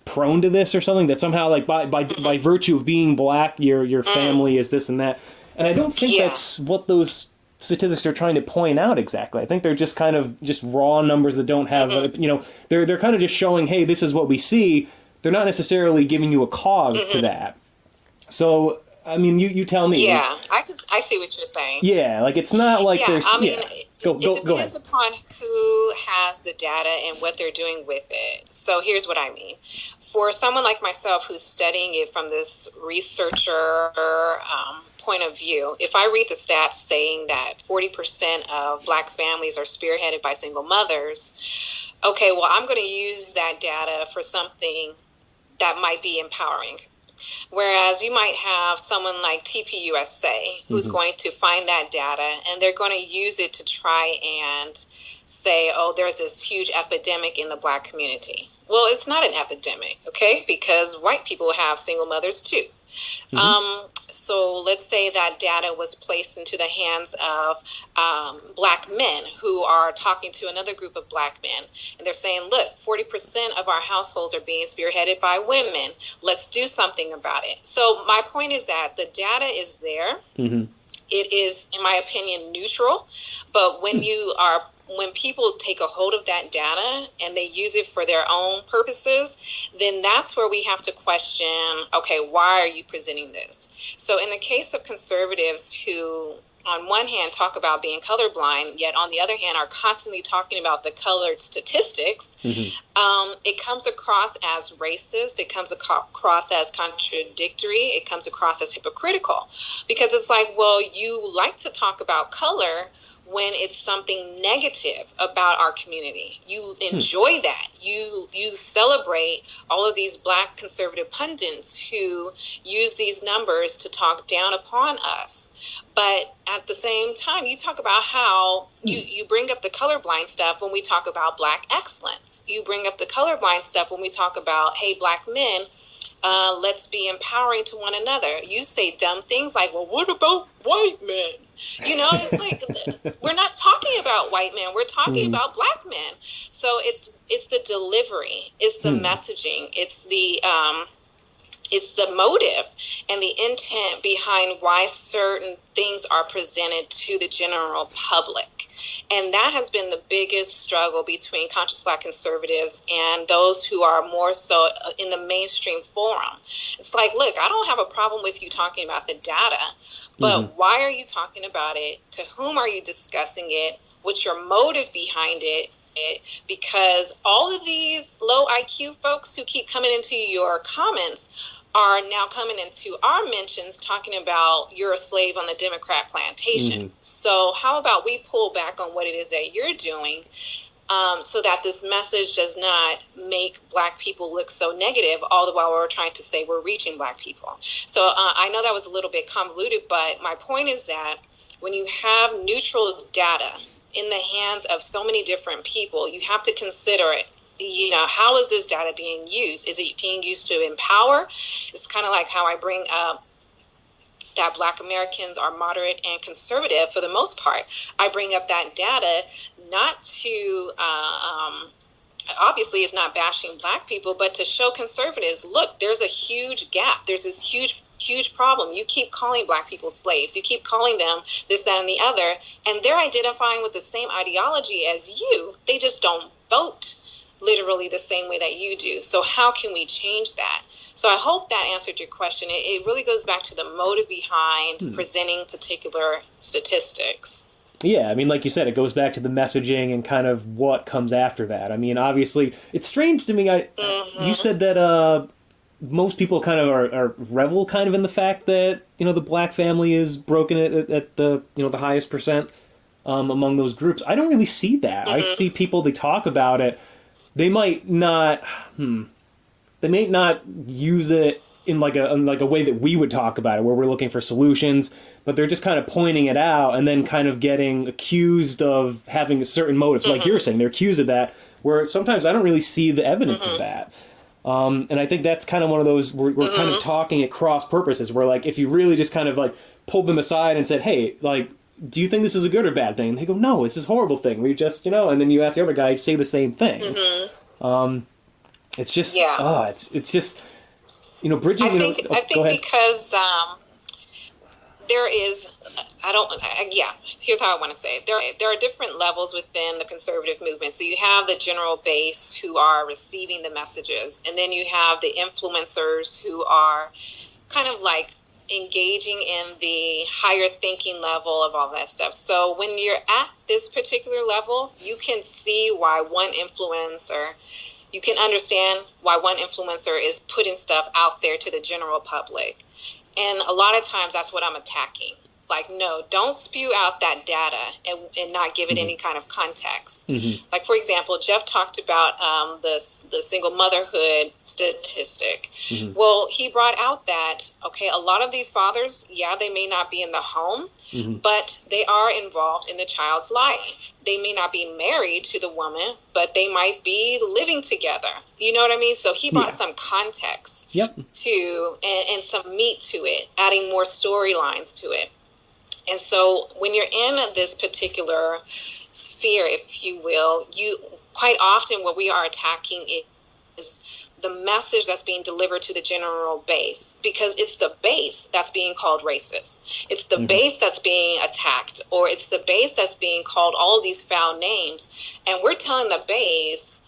prone to this or something, that somehow, like, by virtue of being black, your family is this and that. And I don't think that's what those statistics are trying to point out exactly. I think they're just kind of just raw numbers that don't have, they're kind of just showing, hey, this is what we see. They're not necessarily giving you a cause to that. So, I mean, you tell me. Yeah, I see what you're saying. Yeah, like, it's not like there's... I mean, Go it depends ahead. upon who has the data and what they're doing with it. So here's what I mean. For someone like myself who's studying it from this researcher point of view, if I read the stats saying that 40% of black families are spearheaded by single mothers, okay, well, I'm going to use that data for something that might be empowering. Whereas you might have someone like TPUSA who's going to find that data and they're going to use it to try and say, oh, there's this huge epidemic in the black community. Well, it's not an epidemic, okay, because white people have single mothers too. So let's say that data was placed into the hands of black men who are talking to another group of black men. And they're saying, look, 40% of our households are being spearheaded by women. Let's do something about it. So my point is that the data is there. It is, in my opinion, neutral. But when people take a hold of that data and they use it for their own purposes, then that's where we have to question, okay, why are you presenting this? So in the case of conservatives who, on one hand, talk about being colorblind, yet on the other hand are constantly talking about the colored statistics, it comes across as racist, it comes across as contradictory, it comes across as hypocritical. Because it's like, well, you like to talk about color when it's something negative about our community. You enjoy that. You celebrate all of these black conservative pundits who use these numbers to talk down upon us. But at the same time, you talk about how you bring up the colorblind stuff when we talk about black excellence. You bring up the colorblind stuff when we talk about, hey, black men, let's be empowering to one another. You say dumb things like, well, what about white men? It's like, we're not talking about white men. We're talking about black men. So it's the delivery, it's the messaging, it's the motive and the intent behind why certain things are presented to the general public. And that has been the biggest struggle between conscious black conservatives and those who are more so in the mainstream forum. It's like, look, I don't have a problem with you talking about the data, but why are you talking about it? To whom are you discussing it? What's your motive behind it? Because all of these low IQ folks who keep coming into your comments are now coming into our mentions talking about you're a slave on the Democrat plantation. So how about we pull back on what it is that you're doing so that this message does not make black people look so negative, all the while we're trying to say we're reaching black people. So I know that was a little bit convoluted, but my point is that when you have neutral data in the hands of so many different people, you have to consider it. How is this data being used? Is it being used to empower? It's kind of like how I bring up that black Americans are moderate and conservative for the most part. I bring up that data not to, obviously it's not bashing black people, but to show conservatives, look, there's a huge gap. There's this huge problem. You keep calling black people slaves. You keep calling them this, that, and the other, and they're identifying with the same ideology as you. They just don't vote literally the same way that you do. So how can we change that? So I hope that answered your question. It really goes back to the motive behind presenting particular statistics. Yeah, I mean, like you said, it goes back to the messaging and kind of what comes after that. I mean, obviously, it's strange to me. You said that most people kind of are revel kind of in the fact that, the black family is broken at the, the highest percent among those groups. I don't really see that. I see people, they talk about it. They might not use it in like a way that we would talk about it, where we're looking for solutions, but they're just kind of pointing it out and then kind of getting accused of having a certain motive. So like you're saying, they're accused of that, where sometimes I don't really see the evidence of that. And I think that's kind of one of those, we're kind of talking at cross purposes, where like if you really just kind of like pulled them aside and said, hey, like, do you think this is a good or bad thing? And they go, no, it's this horrible thing. We just, and then you ask the other guy, say the same thing. Mm-hmm. It's just, it's just, bridging, I think because there is, here's how I want to say it. There are different levels within the conservative movement. So you have the general base who are receiving the messages, and then you have the influencers who are kind of like engaging in the higher thinking level of all that stuff. So when you're at this particular level, you can see why you can understand why one influencer is putting stuff out there to the general public. And a lot of times that's what I'm attacking. Like, no, don't spew out that data and not give it any kind of context. Mm-hmm. Like, for example, Jeff talked about the single motherhood statistic. Mm-hmm. Well, he brought out that, okay, a lot of these fathers, they may not be in the home, mm-hmm. but they are involved in the child's life. They may not be married to the woman, but they might be living together. You know what I mean? So he brought some context to and some meat to it, adding more storylines to it. And so when you're in this particular sphere, if you will, you quite often what we are attacking is the message that's being delivered to the general base, because it's the base that's being called racist. It's the base that's being attacked, or it's the base that's being called all of these foul names. And we're telling the base,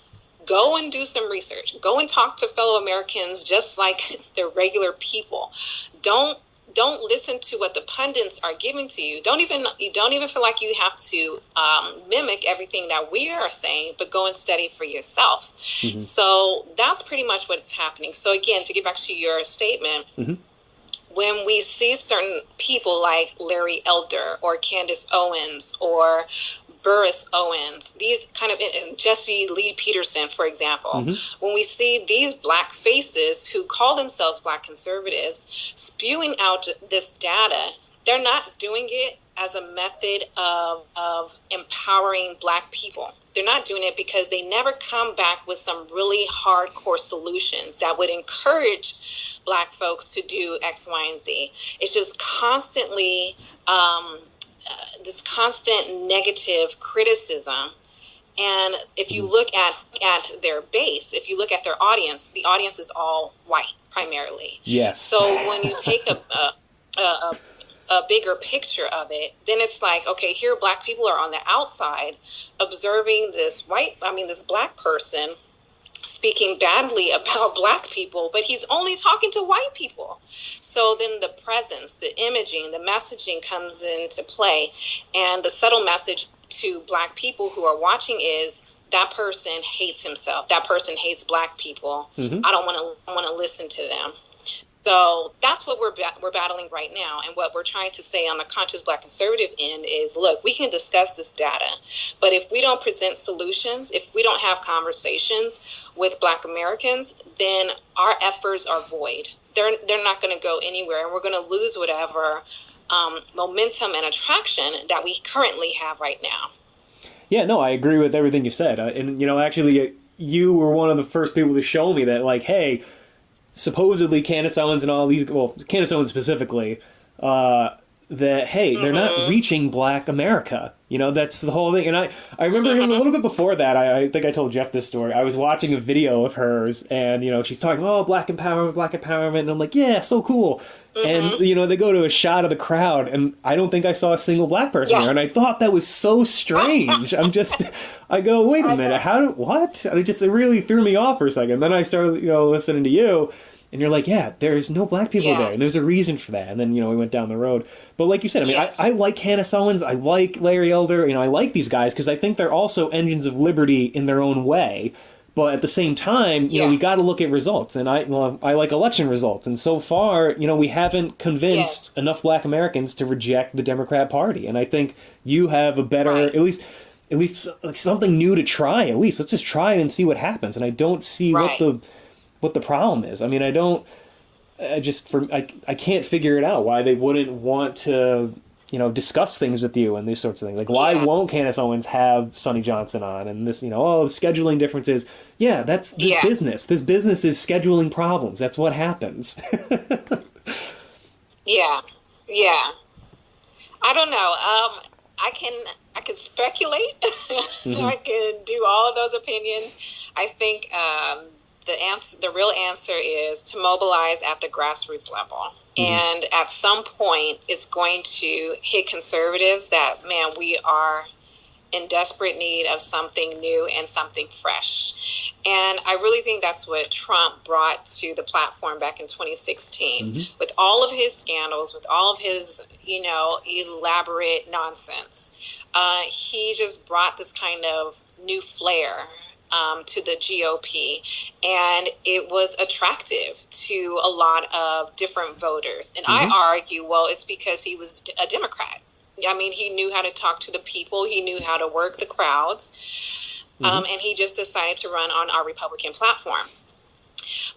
go and do some research. Go and talk to fellow Americans just like they're regular people. Don't listen to what the pundits are giving to you. You don't even feel like you have to mimic everything that we are saying, but go and study for yourself. Mm-hmm. So that's pretty much what's happening. So again, to get back to your statement, when we see certain people like Larry Elder or Candace Owens or Burris Owens, these kind of, and Jesse Lee Peterson, for example, when we see these black faces who call themselves black conservatives spewing out this data, they're not doing it as a method of empowering black people. They're not doing it because they never come back with some really hardcore solutions that would encourage black folks to do X, Y, and Z. It's just constantly this constant negative criticism. And if you look at their base, if you look at their audience, the audience is all white primarily. Yes. So when you take a bigger picture of it, then it's like, okay, here black people are on the outside observing this black person speaking badly about black people, but he's only talking to white people. So then the presence, the imaging, the messaging comes into play. And the subtle message to black people who are watching is that person hates himself. That person hates black people. I don't want to listen to them. So that's what we're battling right now. And what we're trying to say on the conscious black conservative end is, look, we can discuss this data, but if we don't present solutions, if we don't have conversations with black Americans, then our efforts are void. They're not going to go anywhere, and we're going to lose whatever momentum and attraction that we currently have right now. Yeah, no, I agree with everything you said. And, actually, you were one of the first people to show me that, like, hey, supposedly Candace Owens and all these, well, Candace Owens specifically, that, hey, they're not reaching black America. That's the whole thing. And I remember a little bit before that, I think I told Jeff this story. I was watching a video of hers and, she's talking, black empowerment. And I'm like, yeah, so cool. And, they go to a shot of the crowd and I don't think I saw a single black person there. And I thought that was so strange. I go, wait a minute, what? It really threw me off for a second. Then I started, listening to you. And you're like, yeah, there's no black people there. And there's a reason for that. And then, we went down the road. But like you said, I like Candace Owens. I like Larry Elder. I like these guys because I think they're also engines of liberty in their own way. But at the same time, we got to look at results. And I like election results. And so far, we haven't convinced enough black Americans to reject the Democrat Party. And I think you have a better, at least like something new to try. At least let's just try and see what happens. And I don't see what the problem is. I can't figure it out why they wouldn't want to, discuss things with you and these sorts of things. Like, why won't Candace Owens have Sonny Johnson on and this, scheduling differences. Yeah, that's this business. This business is scheduling problems. That's what happens. Yeah. I don't know. I can speculate. Hmm. I can do all of those opinions. I think the real answer is to mobilize at the grassroots level. Hmm. And at some point, it's going to hit conservatives that, man, we are in desperate need of something new and something fresh. And I really think that's what Trump brought to the platform back in 2016. Hmm. With all of his scandals, with all of his, elaborate nonsense, he just brought this kind of new flair to the GOP, and it was attractive to a lot of different voters. And Hmm. I argue, well, it's because he was a Democrat. I mean, he knew how to talk to the people. He knew how to work the crowds. Hmm. And he just decided to run on our Republican platform.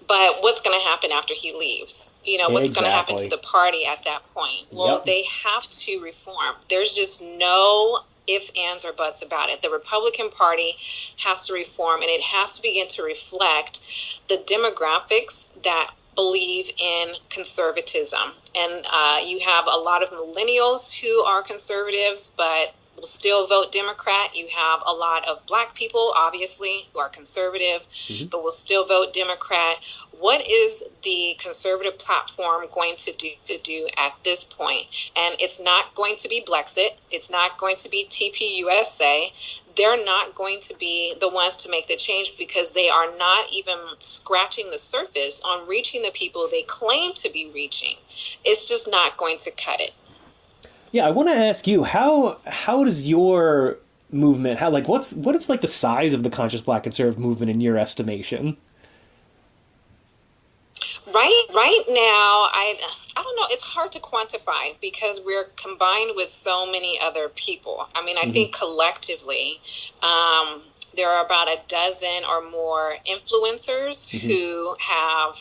But what's going to happen after he leaves? What's going to happen to Exactly. the party at that point? Well, Yep. they have to reform. There's just no if, ands, or buts about it. The Republican Party has to reform, and it has to begin to reflect the demographics that believe in conservatism. And you have a lot of millennials who are conservatives, but will still vote Democrat. You have a lot of black people, obviously, who are conservative, Hmm. but will still vote Democrat. What is the conservative platform going to do at this point? And it's not going to be Blexit. It's not going to be TPUSA. They're not going to be the ones to make the change because they are not even scratching the surface on reaching the people they claim to be reaching. It's just not going to cut it. Yeah, I want to ask you how does your movement how like what is like the size of the conscious Black conservative movement in your estimation? Right now, I don't know. It's hard to quantify because we're combined with so many other people. I mean, I Hmm. think collectively, there are about a dozen or more influencers Hmm. who have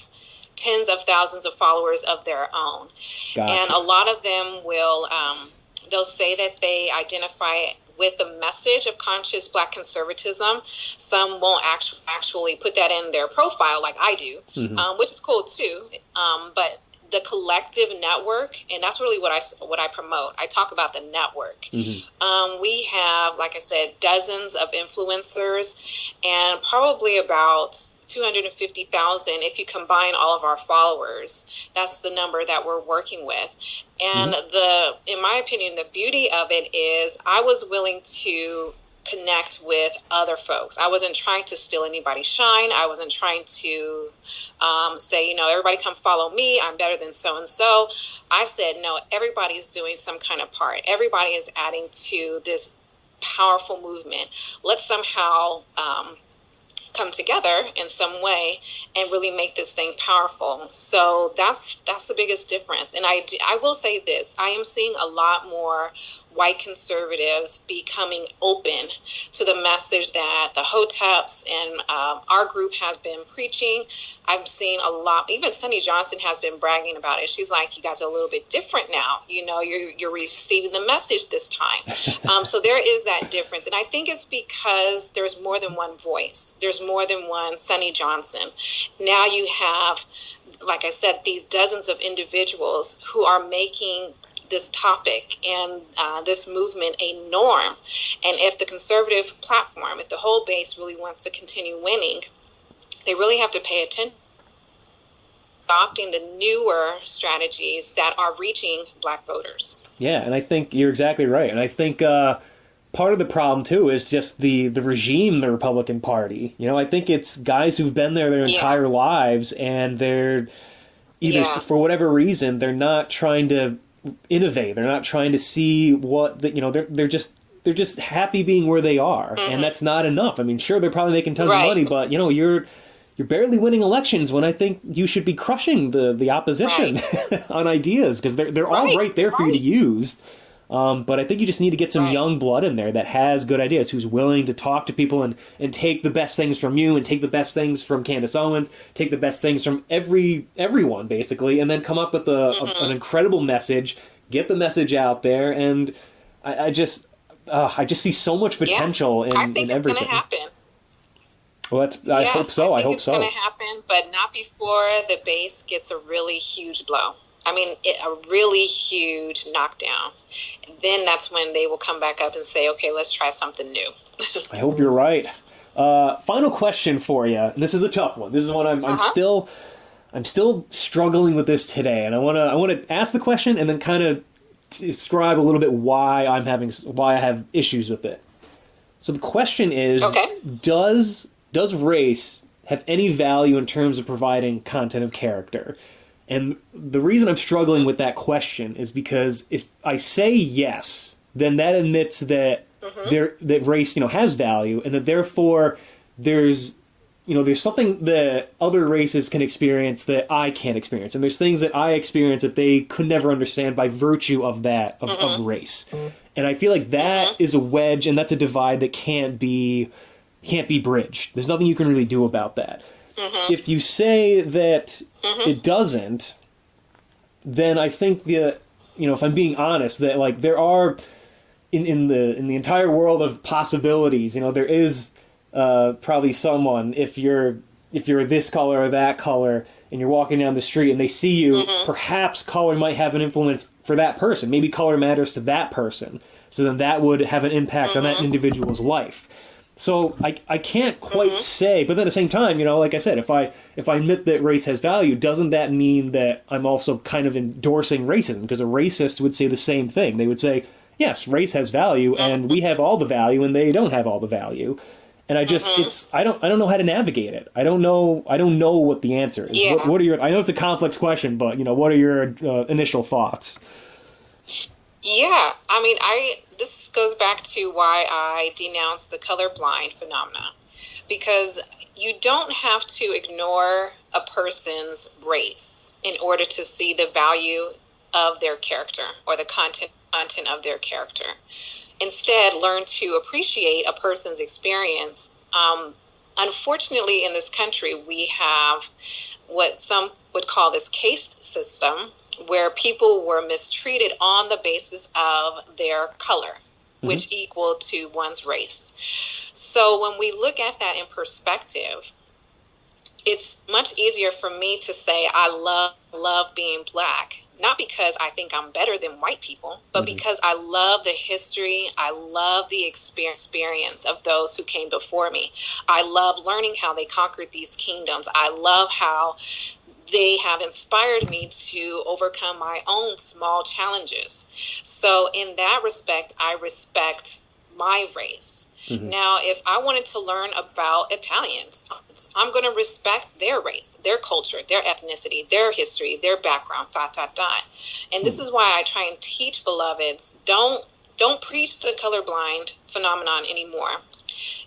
tens of thousands of followers of their own, and Gotcha. a lot of them will they'll say that they identify with the message of conscious Black conservatism. Some won't actually put that in their profile like I do, Hmm. which is cool too. But the collective network, and that's really what I promote. I talk about the network. Hmm. We have, like I said, dozens of influencers, and probably about 250,000 if you combine all of our followers. That's the number that we're working with. And Hmm. in my opinion, the beauty of it is I was willing to connect with other folks. I wasn't trying to steal anybody's shine. I wasn't trying to say, everybody come follow me. I'm better than so and so. I said, no, everybody's doing some kind of part. Everybody is adding to this powerful movement. Let's somehow come together in some way and really make this thing powerful. So that's the biggest difference. And I will say this: I am seeing a lot more white conservatives becoming open to the message that the HOTEPs and our group has been preaching. I'm seeing a lot. Even Sunny Johnson has been bragging about it. She's like, "You guys are a little bit different now. You're receiving the message this time." So there is that difference, and I think it's because there's more than one voice. There's more than one Sunny Johnson. Now you have, like I said, these dozens of individuals who are making this topic and this movement a norm. And if the conservative platform, if the whole base really wants to continue winning, they really have to pay attention adopting the newer strategies that are reaching Black voters. Yeah, and I think you're exactly right. And I think part of the problem too is just the regime, the Republican Party. I think it's guys who've been there their Yeah, entire lives, and they're either yeah, for whatever reason they're not trying to innovate. They're not trying to see what they're just happy being where they are, and mm-hmm. that's not enough. I mean, sure, they're probably making tons of Right, money, but you're barely winning elections when I think you should be crushing the right, opposition on ideas because they're all right, right there for you to use. But I think you just need to get some right. young blood in there that has good ideas, who's willing to talk to people and take the best things from you and take the best things from Candace Owens, take the best things from everyone basically, and then come up with an Mm-hmm. incredible message, get the message out there, and I just see so much Yeah, potential I in think it's going to everything. happen. Well, I Yeah, hope I so. I think hope it's going so. to happen, but not before the base gets a really huge blow. I mean, a really huge knockdown. Then that's when they will come back up and say, okay, let's try something new. I hope you're right. Final question for you. This is a tough one. This is one I'm still struggling with this today, and I want to ask the question and then kind of describe a little bit why I have issues with it. So the question is, does race have any value in terms of providing content of character? And the reason I'm struggling with that question is because if I say yes, then that admits that that race, has value, and that therefore there's something that other races can experience that I can't experience, and there's things that I experience that they could never understand by virtue of that of race. And I feel like that is a wedge, and that's a divide that can't be bridged. There's nothing you can really do about that. If you say that it doesn't, then I think if I'm being honest, that like there are in the entire world of possibilities, there is probably someone, if you're this color or that color and you're walking down the street and they see you, perhaps color might have an influence for that person. Maybe color matters to that person. So then that would have an impact on that individual's life. So I can't quite say, but then at the same time, like I said, if I admit that race has value, doesn't that mean that I'm also kind of endorsing racism? Because a racist would say the same thing. They would say, yes, race has value, and we have all the value, and they don't have all the value. And I just, I don't know how to navigate it. I don't know what the answer is. Yeah. What are your? I know it's a complex question, but what are your initial thoughts? Yeah, I mean, this goes back to why I denounce the colorblind phenomena, because you don't have to ignore a person's race in order to see the value of their character or the content of their character. Instead, learn to appreciate a person's experience. Unfortunately, in this country, we have what some would call this caste system, where people were mistreated on the basis of their color, which equal to one's race. So when we look at that in perspective, it's much easier for me to say I love being Black, not because I think I'm better than white people, but because I love the history, I love the experience of those who came before me. I love learning how they conquered these kingdoms. I love how they have inspired me to overcome my own small challenges. So in that respect, I respect my race. Now, if I wanted to learn about Italians, I'm going to respect their race, their culture, their ethnicity, their history, their background, ... And this is why I try and teach beloveds, don't preach the colorblind phenomenon anymore.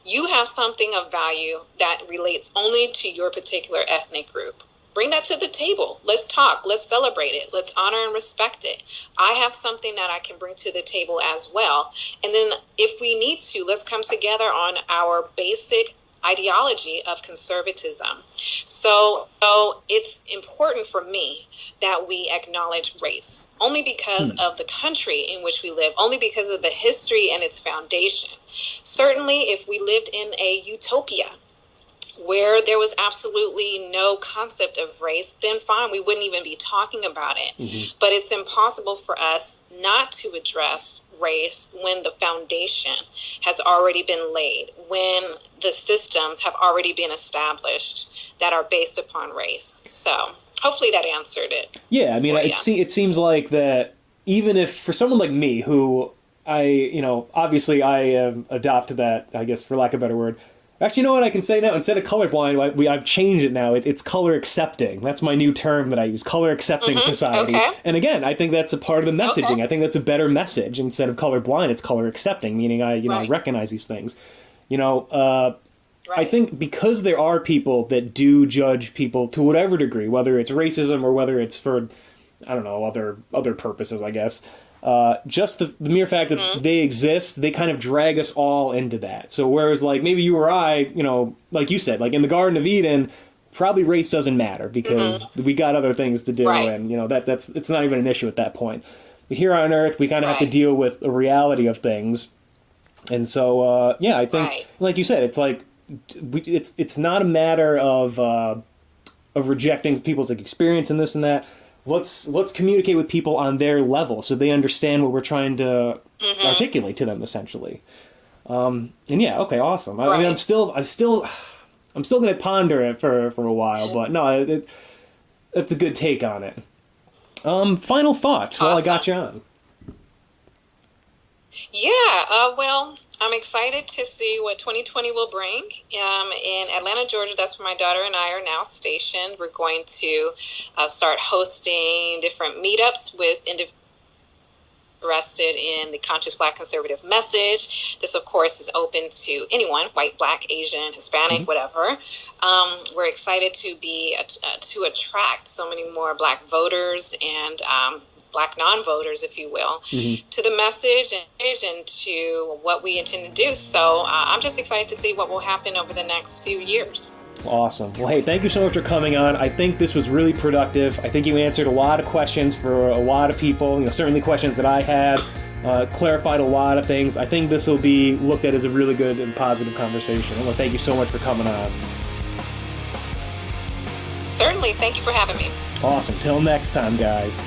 You have something of value that relates only to your particular ethnic group. Bring that to the table. Let's talk. Let's celebrate it. Let's honor and respect it. I have something that I can bring to the table as well. And then if we need to, let's come together on our basic ideology of conservatism. So it's important for me that we acknowledge race, only because of the country in which we live, only because of the history and its foundation. Certainly, if we lived in a utopia where there was absolutely no concept of race, then fine, we wouldn't even be talking about it. But it's impossible for us not to address race when the foundation has already been laid, when the systems have already been established that are based upon race. So hopefully that answered it. Yeah, I mean, it seems like that even if, for someone like me, who obviously I adopted that, I guess, for lack of a better word. Actually, you know what I can say now? Instead of colorblind, I've changed it now. It's color accepting. That's my new term that I use, color accepting society. Okay. And again, I think that's a part of the messaging. Okay. I think that's a better message. Instead of colorblind, it's color accepting, meaning I recognize these things. I think because there are people that do judge people to whatever degree, whether it's racism or whether it's for, I don't know, other purposes, I guess. Just the mere fact that they exist, they kind of drag us all into that. So whereas like maybe you or I, like you said, like in the Garden of Eden, probably race doesn't matter because we got other things to do, and it's not even an issue at that point. But here on Earth, we kind of have to deal with the reality of things, and so I think, like you said, it's like it's not a matter of rejecting people's experience and this and that. let's communicate with people on their level so they understand what we're trying to articulate to them, essentially. And yeah, okay, awesome. I mean, I'm still going to ponder it for a while, but no, it's a good take on it. Final thoughts while I got you on. Yeah, well, I'm excited to see what 2020 will bring. In Atlanta, Georgia, that's where my daughter and I are now stationed. We're going to start hosting different meetups with individuals interested in the conscious Black conservative message. This, of course, is open to anyone, white, Black, Asian, Hispanic, whatever. We're excited to attract so many more Black voters and Black non-voters, if you will, to the message and to what we intend to do. So I'm just excited to see what will happen over the next few years. Awesome. Well, hey, thank you so much for coming on. I think this was really productive. I think you answered a lot of questions for a lot of people, certainly questions that I had, clarified a lot of things. I think this will be looked at as a really good and positive conversation. Well, thank you so much for coming on. Certainly. Thank you for having me. Awesome. Till next time, guys.